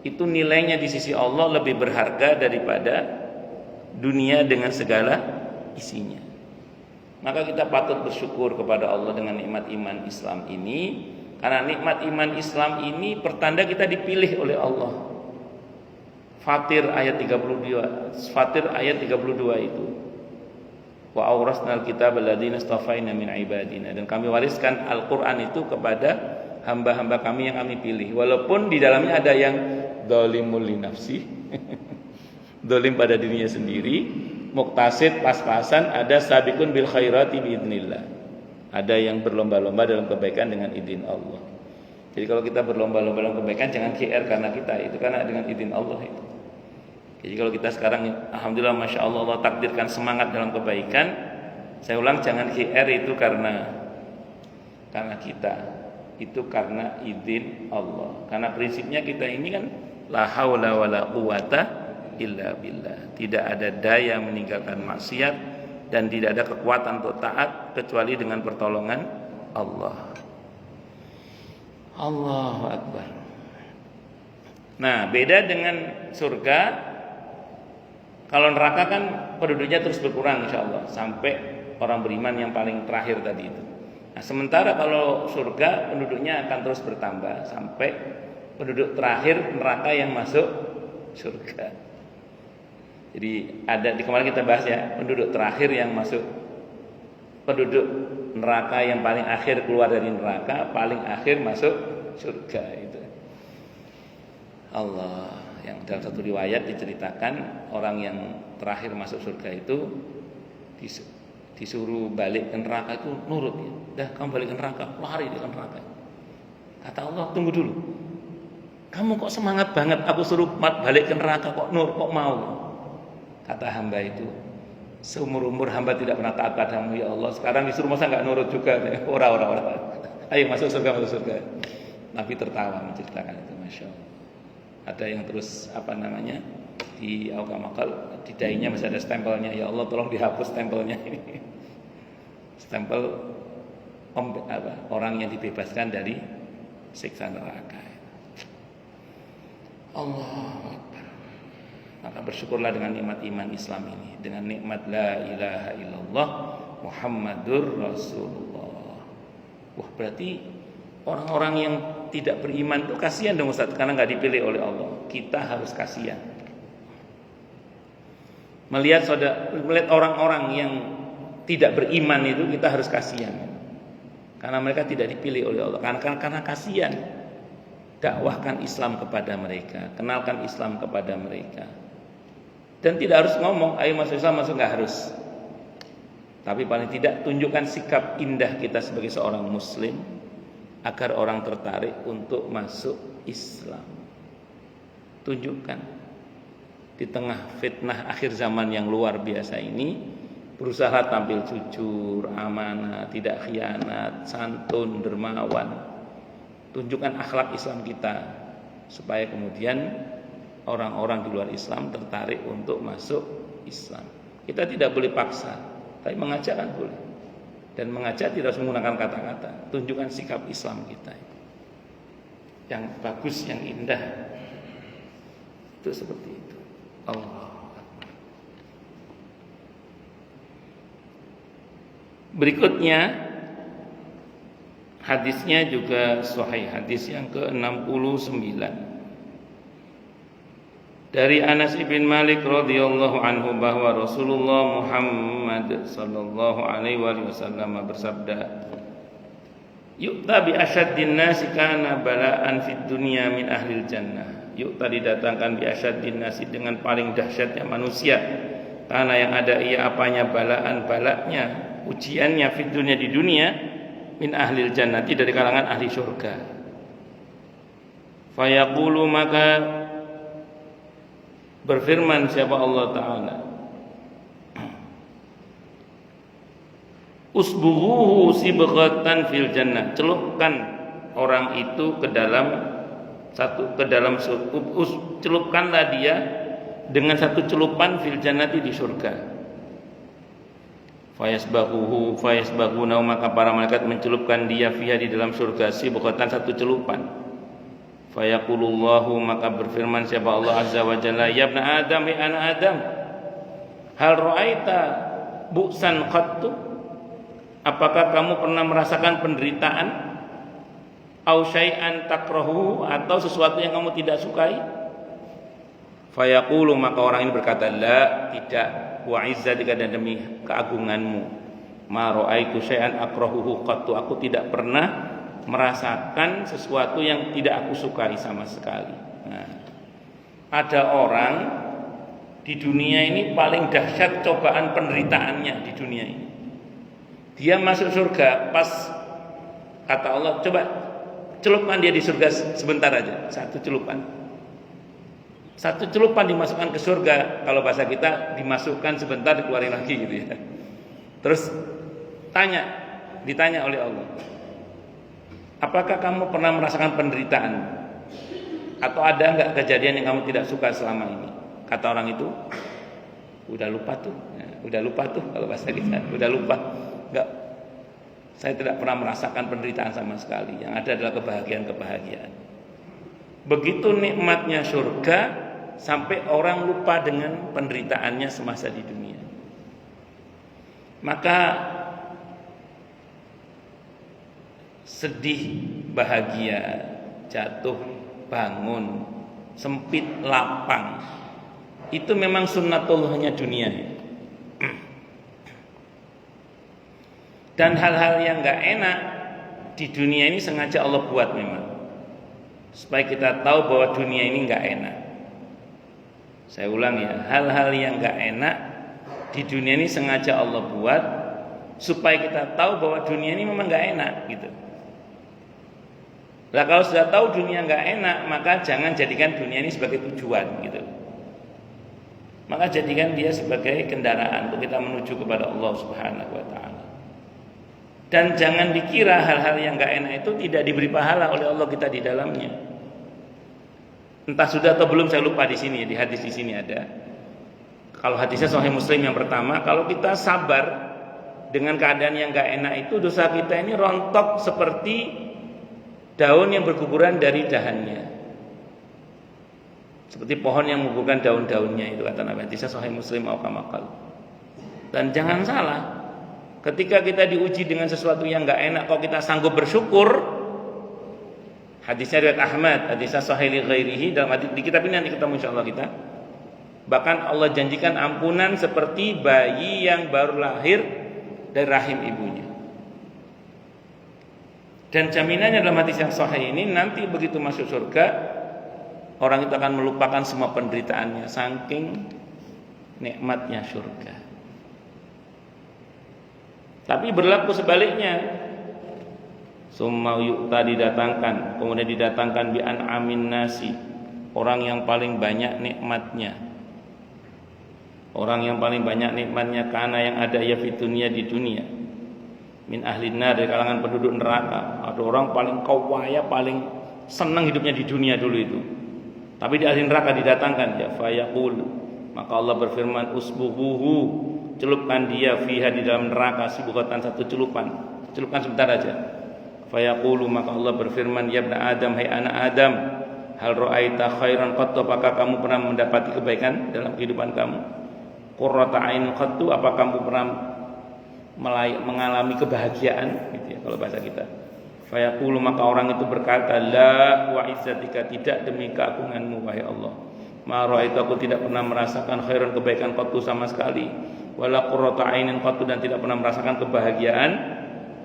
itu nilainya di sisi Allah lebih berharga daripada dunia dengan segala isinya. Maka kita patut bersyukur kepada Allah dengan nikmat iman Islam ini. Karena nikmat iman Islam ini pertanda kita dipilih oleh Allah. Fatir ayat 32. Fatir ayat 32 itu. Wa aurasnal kitab alladziina istafaina min ibadina, dan kami wariskan Al-Qur'an itu kepada hamba-hamba kami yang kami pilih. Walaupun di dalamnya ada yang zalimul li nafsi, zalim pada dirinya sendiri, muktasid pas-pasan, ada sabiqun bil khairati biidznillah. Ada yang berlomba-lomba dalam kebaikan dengan izin Allah. Jadi kalau kita berlomba-lomba dalam kebaikan, jangan GR karena kita, itu karena dengan izin Allah itu. Jadi kalau kita sekarang alhamdulillah masya Allah, Allah takdirkan semangat dalam kebaikan, saya ulang, jangan GR itu karena kita, itu karena izin Allah. Karena prinsipnya kita ini kan la haula wala quwata illa billah. Tidak ada daya meninggalkan maksiat dan tidak ada kekuatan untuk taat kecuali dengan pertolongan Allah. Allahu Akbar. Nah, beda dengan surga. Kalau neraka kan penduduknya terus berkurang insyaallah sampai orang beriman yang paling terakhir tadi itu. Nah, sementara kalau surga penduduknya akan terus bertambah sampai penduduk terakhir neraka yang masuk surga. Jadi ada di kemarin kita bahas ya, penduduk terakhir yang masuk, penduduk neraka yang paling akhir keluar dari neraka, paling akhir masuk surga itu. Allah, yang dalam satu riwayat diceritakan orang yang terakhir masuk surga itu disuruh balik ke neraka itu nurut ya. Dah kamu balik ke neraka, lari di neraka. Kata Allah, tunggu dulu. Kamu kok semangat banget aku suruh balik ke neraka kok kok mau? Kata hamba itu, seumur umur hamba tidak pernah taat padamu ya Allah. Sekarang disuruh masa nggak nurut juga? Ora. Ayo masuk surga. Nabi tertawa menceritakan itu, masya Allah. Ada yang terus di Aukamakal di dainya masih ada stempelnya. Ya Allah tolong dihapus stempelnya ini. Stempel orang yang dibebaskan dari siksa neraka. Allah. Maka bersyukurlah dengan nikmat iman Islam ini, dengan nikmat la ilaha illallah Muhammadur Rasulullah. Wah, berarti orang-orang yang tidak beriman itu kasihan dong Ustaz, karena nggak dipilih oleh Allah. Kita harus kasihan. Melihat orang-orang yang tidak beriman itu kita harus kasihan. Karena mereka tidak dipilih oleh Allah. Karena kasihan. Dakwahkan Islam kepada mereka, kenalkan Islam kepada mereka. Dan tidak harus ngomong, ayo masuk Islam, nggak harus. Tapi paling tidak tunjukkan sikap indah kita sebagai seorang muslim agar orang tertarik untuk masuk Islam. Tunjukkan. Di tengah fitnah akhir zaman yang luar biasa ini, berusaha tampil jujur, amanah, tidak khianat, santun, dermawan. Tunjukkan akhlak Islam kita supaya kemudian orang-orang di luar Islam tertarik untuk masuk Islam. Kita tidak boleh paksa, tapi mengajak kan boleh. Dan mengajak tidak harus menggunakan kata-kata. Tunjukkan sikap Islam kita yang bagus, yang indah. Itu seperti itu. Allah. Berikutnya hadisnya juga sahih, hadis yang ke-69 dari Anas bin Malik radhiyallahu anhu bahwa Rasulullah Muhammad sallallahu alaihi wasallam bersabda, "Yu'ta bi asyaddin nasi kana bala'an fid dunya min ahlil jannah." Yu'ta didatangkan bi asyaddin nasi dengan paling dahsyatnya manusia. Karena yang ada ia apanya bala'an, balaknya, ujiannya fid dunya di dunia, min ahlil jannati dari kalangan ahli surga. Fayaqulu maka berfirman siapa Allah Ta'ala, usbughuhu sibghatan fil jannah, celupkan orang itu celupkanlah dia dengan satu celupan fil jannati di surga. Fayasbahuhu maka para malaikat mencelupkan dia fiha di dalam surga sibghatan satu celupan. Fayaqulullahu maka berfirman siapa Allah Azza wa Jalla, ya ibna Adam, ya anak Adam, hal ra'aita bu'san qattu, apakah kamu pernah merasakan penderitaan, au syai'an takrahu, atau sesuatu yang kamu tidak sukai? Fayaqulu maka orang ini berkata, la, tidak, wa izzatika, dan demi keagunganmu, ma ra'aitu syai'an akrahuhu qattu, aku tidak pernah merasakan sesuatu yang tidak aku sukai sama sekali. Nah, ada orang di dunia ini paling dahsyat cobaan penderitaannya di dunia ini. Dia masuk surga, pas kata Allah, coba celupkan dia di surga sebentar aja, satu celupan. Satu celupan dimasukkan ke surga, kalau bahasa kita dimasukkan sebentar dikeluarin lagi gitu ya. Terus ditanya oleh Allah, apakah kamu pernah merasakan penderitaan? Atau ada enggak kejadian yang kamu tidak suka selama ini? Kata orang itu, udah lupa tuh kalau bahasa kita, udah lupa. Enggak, saya tidak pernah merasakan penderitaan sama sekali. Yang ada adalah kebahagiaan. Begitu nikmatnya surga sampai orang lupa dengan penderitaannya semasa di dunia. Maka sedih, bahagia, jatuh, bangun, sempit, lapang. Itu memang sunnatullahnya dunia. Dan hal-hal yang gak enak di dunia ini sengaja Allah buat memang, supaya kita tahu bahwa dunia ini gak enak. Saya ulang ya, hal-hal yang gak enak di dunia ini sengaja Allah buat supaya kita tahu bahwa dunia ini memang gak enak gitu. Lah kalau sudah tahu dunia gak enak, maka jangan jadikan dunia ini sebagai tujuan gitu. Maka jadikan dia sebagai kendaraan untuk kita menuju kepada Allah Subhanahu wa taala. Dan jangan dikira hal-hal yang gak enak itu tidak diberi pahala oleh Allah kita di dalamnya. Entah sudah atau belum, saya lupa di sini, di hadis di sini ada. Kalau hadisnya Sahih Muslim yang pertama, kalau kita sabar dengan keadaan yang gak enak itu, dosa kita ini rontok seperti daun yang berguguran dari dahannya. Seperti pohon yang menggugurkan daun-daunnya, itu kata Nabi. Hadisnya Sahih Muslim au kama qala. Dan jangan salah, ketika kita diuji dengan sesuatu yang gak enak, kalau kita sanggup bersyukur, hadisnya riwayat Ahmad, hadisnya Sahih li ghairihi, dalam hadis di kitab ini nanti ketemu insyaallah kita. Bahkan Allah janjikan ampunan seperti bayi yang baru lahir dari rahim ibunya. Dan jaminannya dalam hadis yang sahih ini, nanti begitu masuk surga, orang itu akan melupakan semua penderitaannya saking nikmatnya surga. Tapi berlaku sebaliknya. Summa yu'ta didatangkan, kemudian didatangkan bi an'amin nasi, orang yang paling banyak nikmatnya. Orang yang paling banyak nikmatnya karena yang ada ya fi dunia, di dunia. Min ahlin nar, dari kalangan penduduk neraka. Ada orang paling kaya, paling senang hidupnya di dunia dulu itu. Tapi di ahli neraka didatangkan ya fayaqul, maka Allah berfirman usbuhuhu, celupkan dia fiha di dalam neraka sibukatan satu celupan. Celupkan sebentar aja. Fayaqulu, maka Allah berfirman, ya ibna Adam, hai anak Adam, hal ra'aita khairan qattu, apakah kamu pernah mendapati kebaikan dalam kehidupan kamu? Qurrata ain qattu, apa kamu pernah mengalami kebahagiaan gitu ya kalau bahasa kita. Fayaqulu, maka orang itu berkata, la wa izzatika, tidak demi keagunganmu wahai Allah. Ma ra'aitu, aku tidak pernah merasakan khairan, kebaikan qattu sama sekali. Wala qurrata ainin qattu, dan tidak pernah merasakan kebahagiaan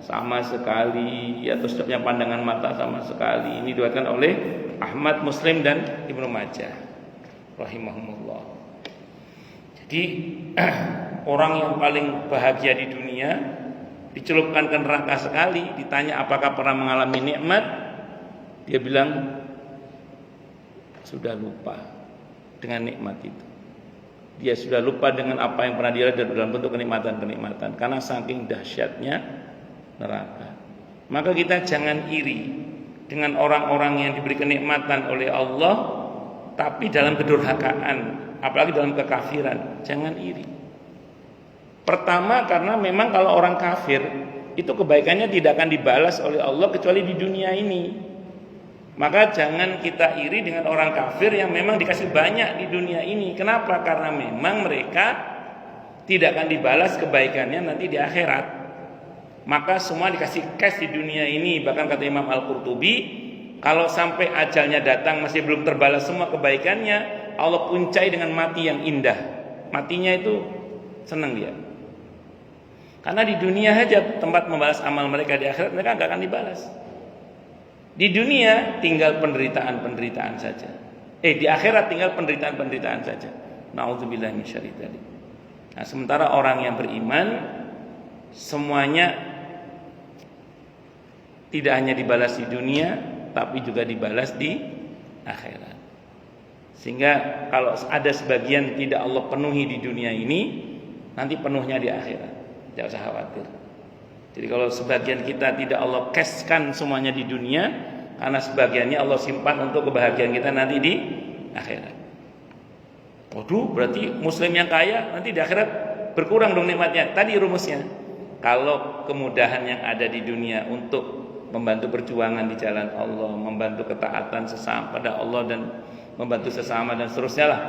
sama sekali, atau setiapnya pandangan mata sama sekali. Ini diriwayatkan oleh Ahmad, Muslim, dan Ibnu Majah rahimahumullah. Jadi orang yang paling bahagia di dunia dicelupkan ke neraka sekali, ditanya apakah pernah mengalami nikmat, dia bilang sudah lupa dengan nikmat itu. Dia sudah lupa dengan apa yang pernah dia lihat dalam bentuk kenikmatan-kenikmatan karena saking dahsyatnya neraka. Maka kita jangan iri dengan orang-orang yang diberi kenikmatan oleh Allah tapi dalam kedurhakaan, apalagi dalam kekafiran. Jangan iri. Pertama, karena memang kalau orang kafir itu kebaikannya tidak akan dibalas oleh Allah kecuali di dunia ini. Maka jangan kita iri dengan orang kafir yang memang dikasih banyak di dunia ini. Kenapa? Karena memang mereka tidak akan dibalas kebaikannya nanti di akhirat. Maka semua dikasih cash di dunia ini. Bahkan kata Imam Al-Qurtubi, kalau sampai ajalnya datang masih belum terbalas semua kebaikannya, Allah puncai dengan mati yang indah. Matinya itu senang dia. Karena di dunia saja tempat membalas amal mereka, di akhirat mereka gak akan dibalas. Di dunia tinggal penderitaan-penderitaan saja. Di akhirat tinggal penderitaan-penderitaan saja. Na'udzubillahi min syarri dzalik. Nah, sementara orang yang beriman semuanya tidak hanya dibalas di dunia, tapi juga dibalas di akhirat. Sehingga kalau ada sebagian tidak Allah penuhi di dunia ini, nanti penuhnya di akhirat. Tidak usah khawatir. Jadi kalau sebagian kita tidak Allah cashkan semuanya di dunia, karena sebagiannya Allah simpan untuk kebahagiaan kita nanti di akhirat. Waduh, berarti muslim yang kaya nanti di akhirat berkurang dong nikmatnya. Tadi rumusnya, kalau kemudahan yang ada di dunia untuk membantu perjuangan di jalan Allah, membantu ketaatan sesama pada Allah dan membantu sesama dan seterusnya lah,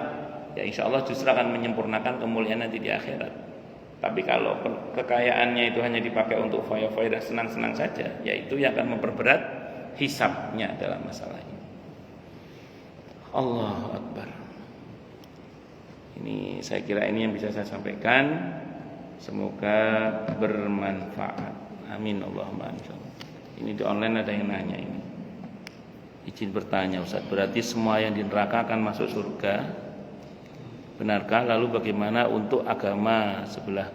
ya insya Allah justru akan menyempurnakan kemuliaan nanti di akhirat. Tapi kalau kekayaannya itu hanya dipakai untuk foya-foya dan senang-senang saja, ya itu yang akan memperberat hisabnya dalam masalah ini. Allahu Akbar. Ini saya kira ini yang bisa saya sampaikan. Semoga bermanfaat. Amin Allahumma amin. Ini di online ada yang nanya ini. Izin bertanya Ustaz, berarti semua yang di neraka akan masuk surga? Benarkah? Lalu bagaimana untuk agama sebelah?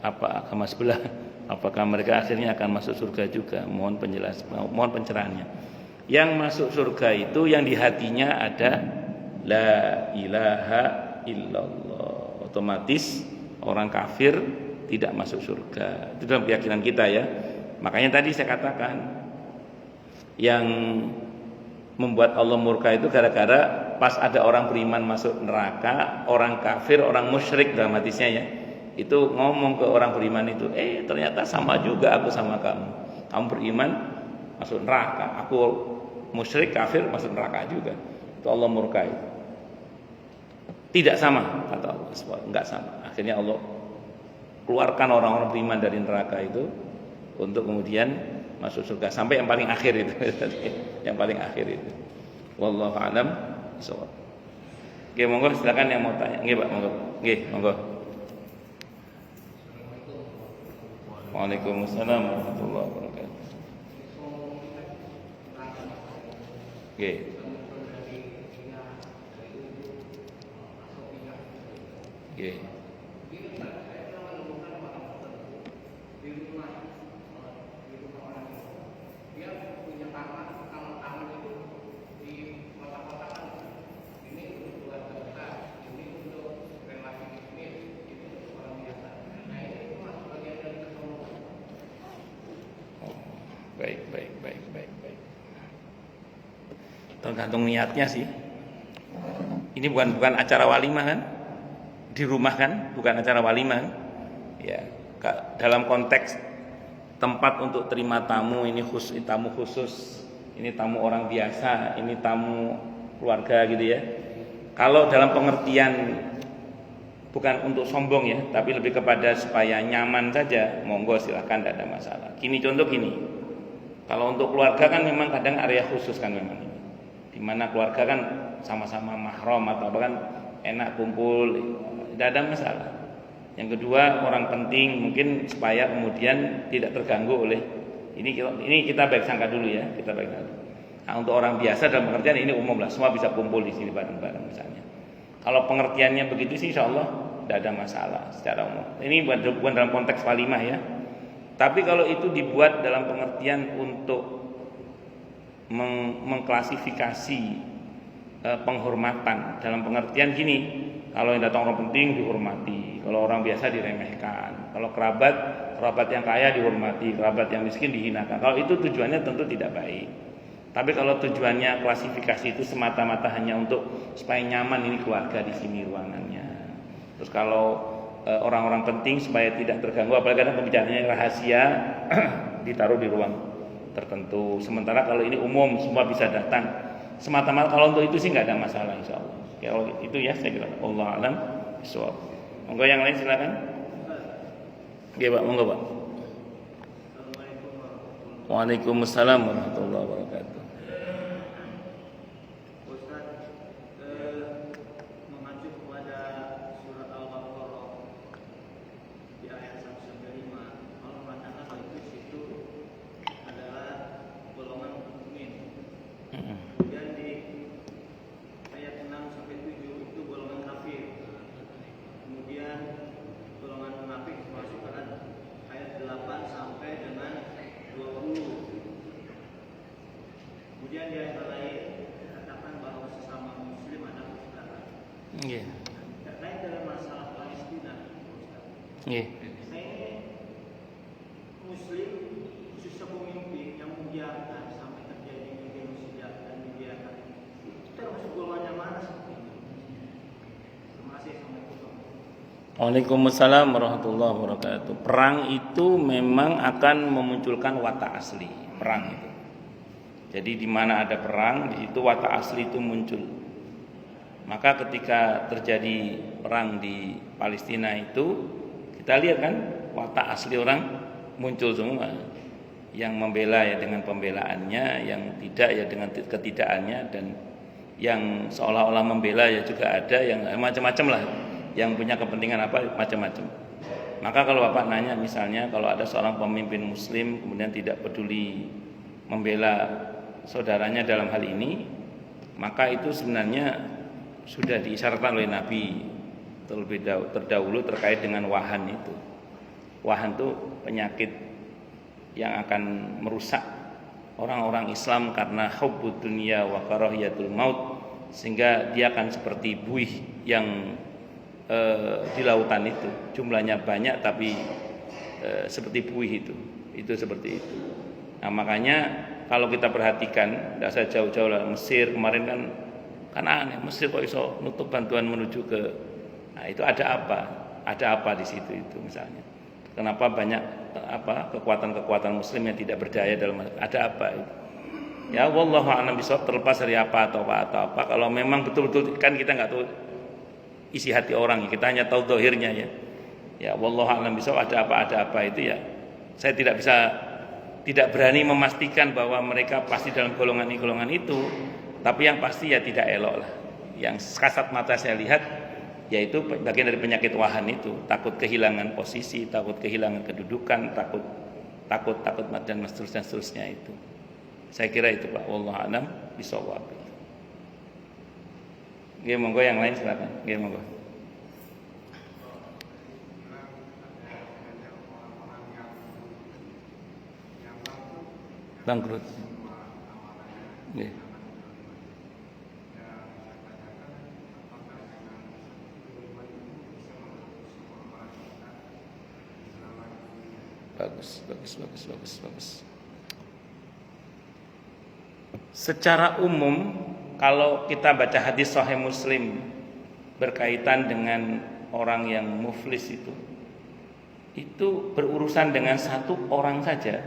Apa agama sebelah? Apakah mereka akhirnya akan masuk surga juga? Mohon penjelasan, mohon pencerahannya. Yang masuk surga itu yang di hatinya ada la ilaha illallah. Otomatis orang kafir tidak masuk surga. Itu dalam keyakinan kita ya. Makanya tadi saya katakan yang membuat Allah murka itu gara-gara pas ada orang beriman masuk neraka, orang kafir, orang musyrik dalam hadisnya ya, itu ngomong ke orang beriman itu, ternyata sama juga aku sama kamu. Kamu beriman masuk neraka, aku musyrik kafir masuk neraka juga. Itu Allah murka itu. Tidak sama kata Allah, enggak sama. Akhirnya Allah keluarkan orang-orang beriman dari neraka itu untuk kemudian masuk surga sampai yang paling akhir itu. Yang paling akhir itu. Wallahu a'lam. Oke, monggo silakan yang mau tanya. Nggih, Pak, monggo. Nggih, monggo. Waalaikumsalam warahmatullahi wabarakatuh. Nggih. Nggih. Baik. Tergantung niatnya sih. Ini bukan acara walimah kan? Di rumah kan, bukan acara walimah. Ya, dalam konteks tempat untuk terima tamu, ini tamu khusus, ini tamu orang biasa, ini tamu keluarga gitu ya. Kalau dalam pengertian bukan untuk sombong ya, tapi lebih kepada supaya nyaman saja, monggo silahkan, tidak ada masalah. Contoh gini. Kalau untuk keluarga kan memang kadang area khusus kan memang ini. Di mana keluarga kan sama-sama mahram atau bahkan enak kumpul, tidak ada masalah. Yang kedua, orang penting mungkin supaya kemudian tidak terganggu oleh ini kita baik sangka dulu ya, kita baik sangka. Nah, untuk orang biasa dalam pengertian ini umum lah, semua bisa kumpul di sini bareng-bareng misalnya. Kalau pengertiannya begitu sih insya Allah tidak ada masalah secara umum. Ini bukan dalam konteks walimah ya. Tapi kalau itu dibuat dalam pengertian untuk mengklasifikasi penghormatan dalam pengertian gini, kalau yang datang orang penting dihormati, kalau orang biasa diremehkan, kalau kerabat yang kaya dihormati, kerabat yang miskin dihinakan. Kalau itu tujuannya tentu tidak baik. Tapi kalau tujuannya klasifikasi itu semata-mata hanya untuk supaya nyaman, ini keluarga di sini ruangannya. Terus kalau orang-orang penting supaya tidak terganggu, apalagi kadang pembicaraannya rahasia ditaruh di ruang tertentu. Sementara kalau ini umum semua bisa datang, semata-mata kalau untuk itu sih nggak ada masalah insya Allah. Kalau itu ya saya kira Allah alam bisawab. Monggo yang lain silakan. Oke Pak, monggo Pak. Waalaikumsalam warahmatullahi wabarakatuh. Muslim khususnya pemimpin yang membiarkan sampai terjadi genosida dan membiarkan itu termasuk golongan mana seperti ini? Terima kasih. Waalaikumsalam warahmatullahi wabarakatuh. Perang itu memang akan memunculkan watak asli. Perang itu. Jadi di mana ada perang, di situ watak asli itu muncul. Maka ketika terjadi perang di Palestina itu, Kita lihat kan watak asli orang muncul semua. Yang membela ya dengan pembelaannya, yang tidak ya dengan ketidakannya, dan yang seolah-olah membela ya juga ada, yang macam-macam lah, yang punya kepentingan apa macam-macam. Maka kalau Bapak nanya misalnya kalau ada seorang pemimpin muslim kemudian tidak peduli membela saudaranya dalam hal ini, maka itu sebenarnya sudah diisyaratkan oleh Nabi terlebih terdahulu terkait dengan wahan itu. Wahan itu penyakit yang akan merusak orang-orang Islam karena hubbud dunya wa karahiyatul maut, sehingga dia akan seperti buih yang di lautan itu, jumlahnya banyak tapi seperti buih itu seperti itu. Nah makanya kalau kita perhatikan, tidak usah jauh-jauh lah, Mesir kemarin kan aneh, Mesir kok iso nutup bantuan menuju ke, nah itu ada apa di situ itu misalnya. Kenapa banyak kekuatan-kekuatan muslim yang tidak berdaya dalam, ada apa itu? Ya wallahu a'lam bishawab, terlepas dari apa. Kalau memang betul-betul kan kita nggak tahu isi hati orang, kita hanya tahu zahirnya ya. Ya wallahu a'lam bishawab, ada apa itu ya. Saya tidak berani memastikan bahwa mereka pasti dalam golongan itu, tapi yang pasti ya tidak elok lah. Yang kasat mata saya lihat yaitu bagian dari penyakit wahan itu, takut kehilangan posisi, takut kehilangan kedudukan, takut dan seterusnya itu. Saya kira itu Pak, wallahu a'lam bishawab. Nggih monggo yang lain silakan. Nggih monggo. Bangkrut. Nggih. Bagus. Secara umum kalau kita baca hadis Sahih Muslim berkaitan dengan orang yang muflis itu berurusan dengan satu orang saja.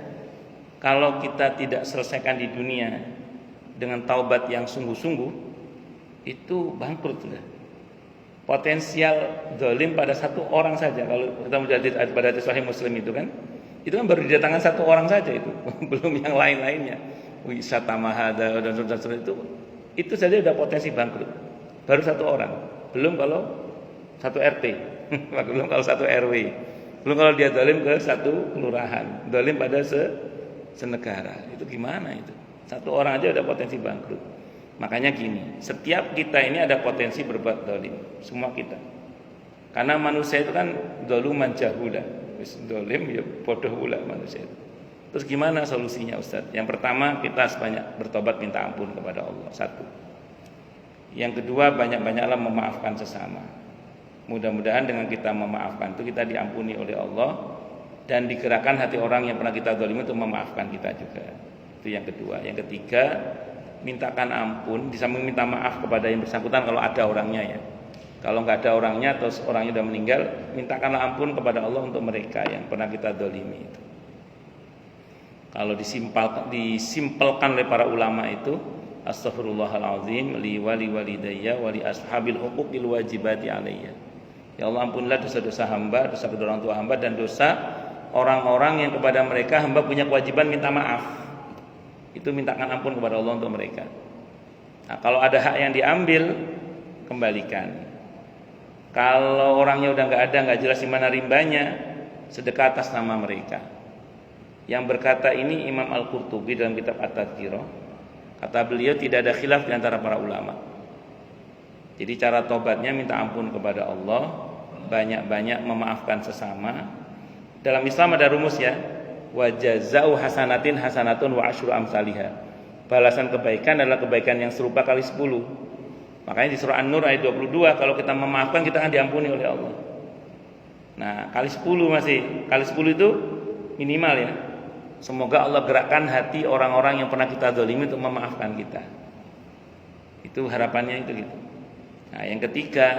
Kalau kita tidak selesaikan di dunia dengan taubat yang sungguh-sungguh, itu bangkrut sudah. Potensial zalim pada satu orang saja. Kalau kita menjadi pada hadis Sahih Muslim itu kan baru didatangkan satu orang saja itu, belum yang lain-lainnya. Wisata mahada dan itu saja sudah potensi bangkrut. Baru satu orang, belum kalau satu RT, belum kalau satu RW, belum kalau dia zalim ke satu kelurahan, zalim pada senegara. Itu gimana itu? Satu orang aja udah potensi bangkrut. Makanya gini, setiap kita ini ada potensi berbuat zalim, semua kita. Karena manusia itu kan zaluman jahula. Zalim ya bodoh pula manusia itu. Terus gimana solusinya Ustaz? Yang pertama kita sebanyak bertobat minta ampun kepada Allah, satu. Yang kedua banyak-banyaklah memaafkan sesama. Mudah-mudahan dengan kita memaafkan itu kita diampuni oleh Allah dan digerakkan hati orang yang pernah kita zalimi untuk memaafkan kita juga. Itu yang kedua. Yang ketiga, mintakan ampun, di samping minta maaf kepada yang bersangkutan kalau ada orangnya ya. Kalau nggak ada orangnya atau orangnya sudah meninggal, mintakanlah ampun kepada Allah untuk mereka yang pernah kita zalimi itu. Kalau disimpelkan oleh para ulama itu, astaghfirullahalazim li walidayya wa li ashabil huquqil wajibati alayya. Ya Allah, ampunilah dosa-dosa hamba, dosa kedua orang tua hamba, dan dosa orang-orang yang kepada mereka hamba punya kewajiban minta maaf. Itu mintakan ampun kepada Allah untuk mereka. Nah, kalau ada hak yang diambil, kembalikan. Kalau orangnya udah nggak ada, nggak jelas di mana rimbanya, sedekah atas nama mereka. Yang berkata ini Imam Al-Qurtubi dalam kitab At-Tadhkirah. Kata beliau tidak ada khilaf di antara para ulama. Jadi cara tobatnya minta ampun kepada Allah, banyak-banyak memaafkan sesama. Dalam Islam ada rumus ya, wa jazaa'u hasanatin hasanatun wa asyru amsalihha. Balasan kebaikan adalah kebaikan yang serupa kali 10. Makanya di surah An-Nur ayat 22, kalau kita memaafkan kita akan diampuni oleh Allah. Nah, kali 10 masih. Kali 10 itu minimal ya. Semoga Allah gerakkan hati orang-orang yang pernah kita zalimi untuk memaafkan kita. Itu harapannya itu gitu. Nah, yang ketiga,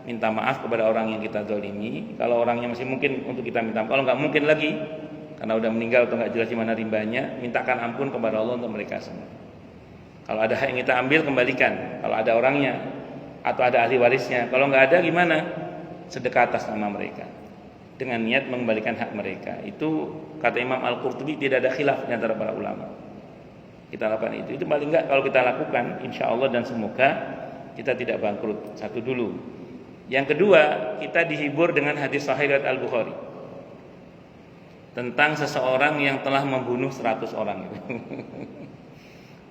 minta maaf kepada orang yang kita zalimi. Kalau orangnya masih mungkin untuk kita minta maaf, kalau nggak mungkin lagi karena udah meninggal atau nggak jelas di mana rimbanya, mintakan ampun kepada Allah untuk mereka semua. Kalau ada hak yang kita ambil, kembalikan. Kalau ada orangnya atau ada ahli warisnya. Kalau nggak ada gimana? Sedekah atas nama mereka. dengan niat mengembalikan hak mereka. Itu kata Imam Al-Qurtubi tidak ada khilaf di antara para ulama. Kita lakukan itu. Itu paling enggak kalau kita lakukan insya Allah dan semoga kita tidak bangkrut. Satu dulu. Yang kedua, kita dihibur dengan hadis sahih riwayat Al-Bukhari tentang seseorang yang telah membunuh 100 orang.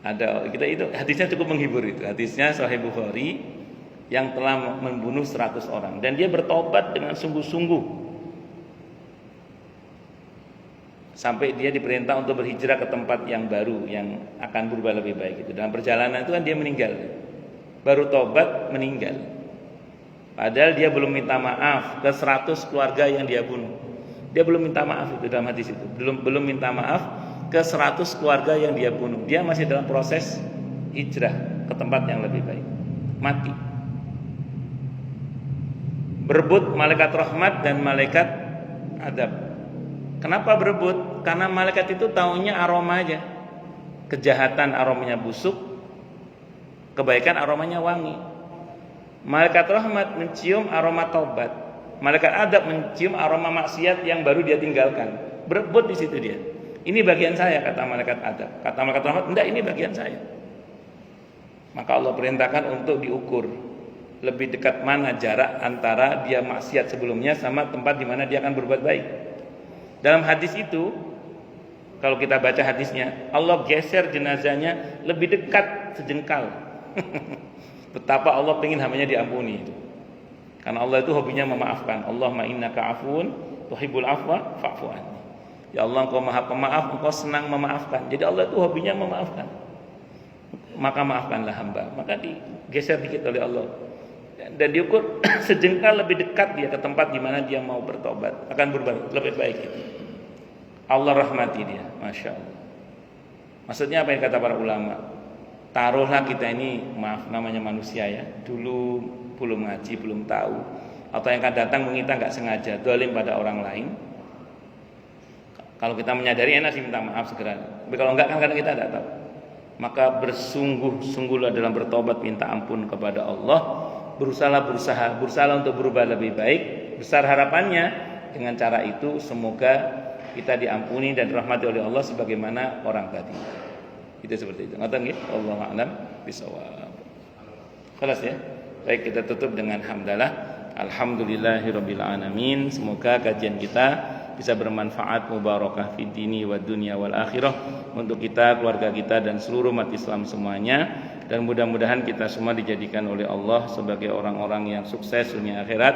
Ada kita itu hadisnya cukup menghibur itu. Hadisnya sahih Bukhari yang telah membunuh 100 orang dan dia bertobat dengan sungguh-sungguh sampai dia diperintah untuk berhijrah ke tempat yang baru yang akan berubah lebih baik itu. Dalam perjalanan itu kan dia meninggal. Baru tobat meninggal. Padahal dia belum minta maaf ke 100 keluarga yang dia bunuh. Dia belum minta maaf itu dalam hadis itu. Belum minta maaf ke 100 keluarga yang dia bunuh. Dia masih dalam proses hijrah ke tempat yang lebih baik. Mati. Berebut malaikat rahmat dan malaikat adab. Kenapa berebut? Karena malaikat itu taunya aroma aja. Kejahatan aromanya busuk, kebaikan aromanya wangi. Malaikat rahmat mencium aroma taubat. Malaikat adab mencium aroma maksiat yang baru dia tinggalkan. Berebut di situ dia. Ini bagian saya kata malaikat adab. Kata malaikat rahmat, enggak, ini bagian saya. Maka Allah perintahkan untuk diukur lebih dekat mana jarak antara dia maksiat sebelumnya sama tempat di mana dia akan berbuat baik. Dalam hadis itu, kalau kita baca hadisnya, Allah geser jenazahnya lebih dekat sejengkal. Betapa Allah ingin hambanya diampuni itu. Karena Allah itu hobinya memaafkan. Allahumma innaka afuun tuhibbul afwa fa'fu anni. Ya Allah, Engkau Maha Pemaaf, Engkau senang memaafkan. Jadi Allah itu hobinya memaafkan. Maka maafkanlah hamba. Maka digeser dikit oleh Allah. Dan diukur sejengkal lebih dekat dia ke tempat di mana dia mau bertobat, akan berubah lebih baik itu. Allah rahmati dia, masya Allah. Maksudnya apa yang kata para ulama? Taruhlah kita ini, maaf namanya manusia ya, dulu belum ngaji, belum tahu, atau yang akan datang kita nggak sengaja dolim pada orang lain. Kalau kita menyadari enak sih minta maaf segera. Tapi kalau enggak kan kadang kita tidak tahu. Maka bersungguh-sungguhlah dalam bertobat, minta ampun kepada Allah. Berusaha untuk berubah lebih baik. Besar harapannya dengan cara itu semoga kita diampuni dan dirahmati oleh Allah sebagaimana orang tadi. Itu seperti itu. Ngoten nggih? Wallahu a'lam bishawab. Kelas ya. Baik, kita tutup dengan hamdalah. Alhamdulillahirabbil alamin. Semoga kajian kita bisa bermanfaat, mubarakah fid dini wad dunya wal akhirah untuk kita, keluarga kita dan seluruh umat Islam semuanya. Dan mudah-mudahan kita semua dijadikan oleh Allah sebagai orang-orang yang sukses dunia akhirat,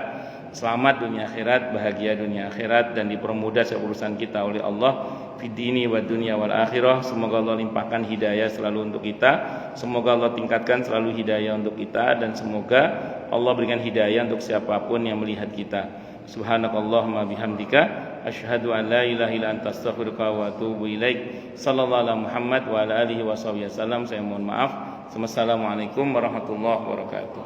selamat dunia akhirat, bahagia dunia akhirat, dan dipermudah urusan kita oleh Allah fid dini wad dunya wal akhirah. Semoga Allah limpahkan hidayah selalu untuk kita. Semoga Allah tingkatkan selalu hidayah untuk kita, dan semoga Allah berikan hidayah untuk siapapun yang melihat kita. Subhanakallahumma bihamdika asyhadu an la ilaha illa anta astaghfiruka wa atubu ilaik. Sallallahu alaihi Muhammad wa ala alihi wasallam. Saya mohon maaf. Wassalamualaikum warahmatullahi wabarakatuh.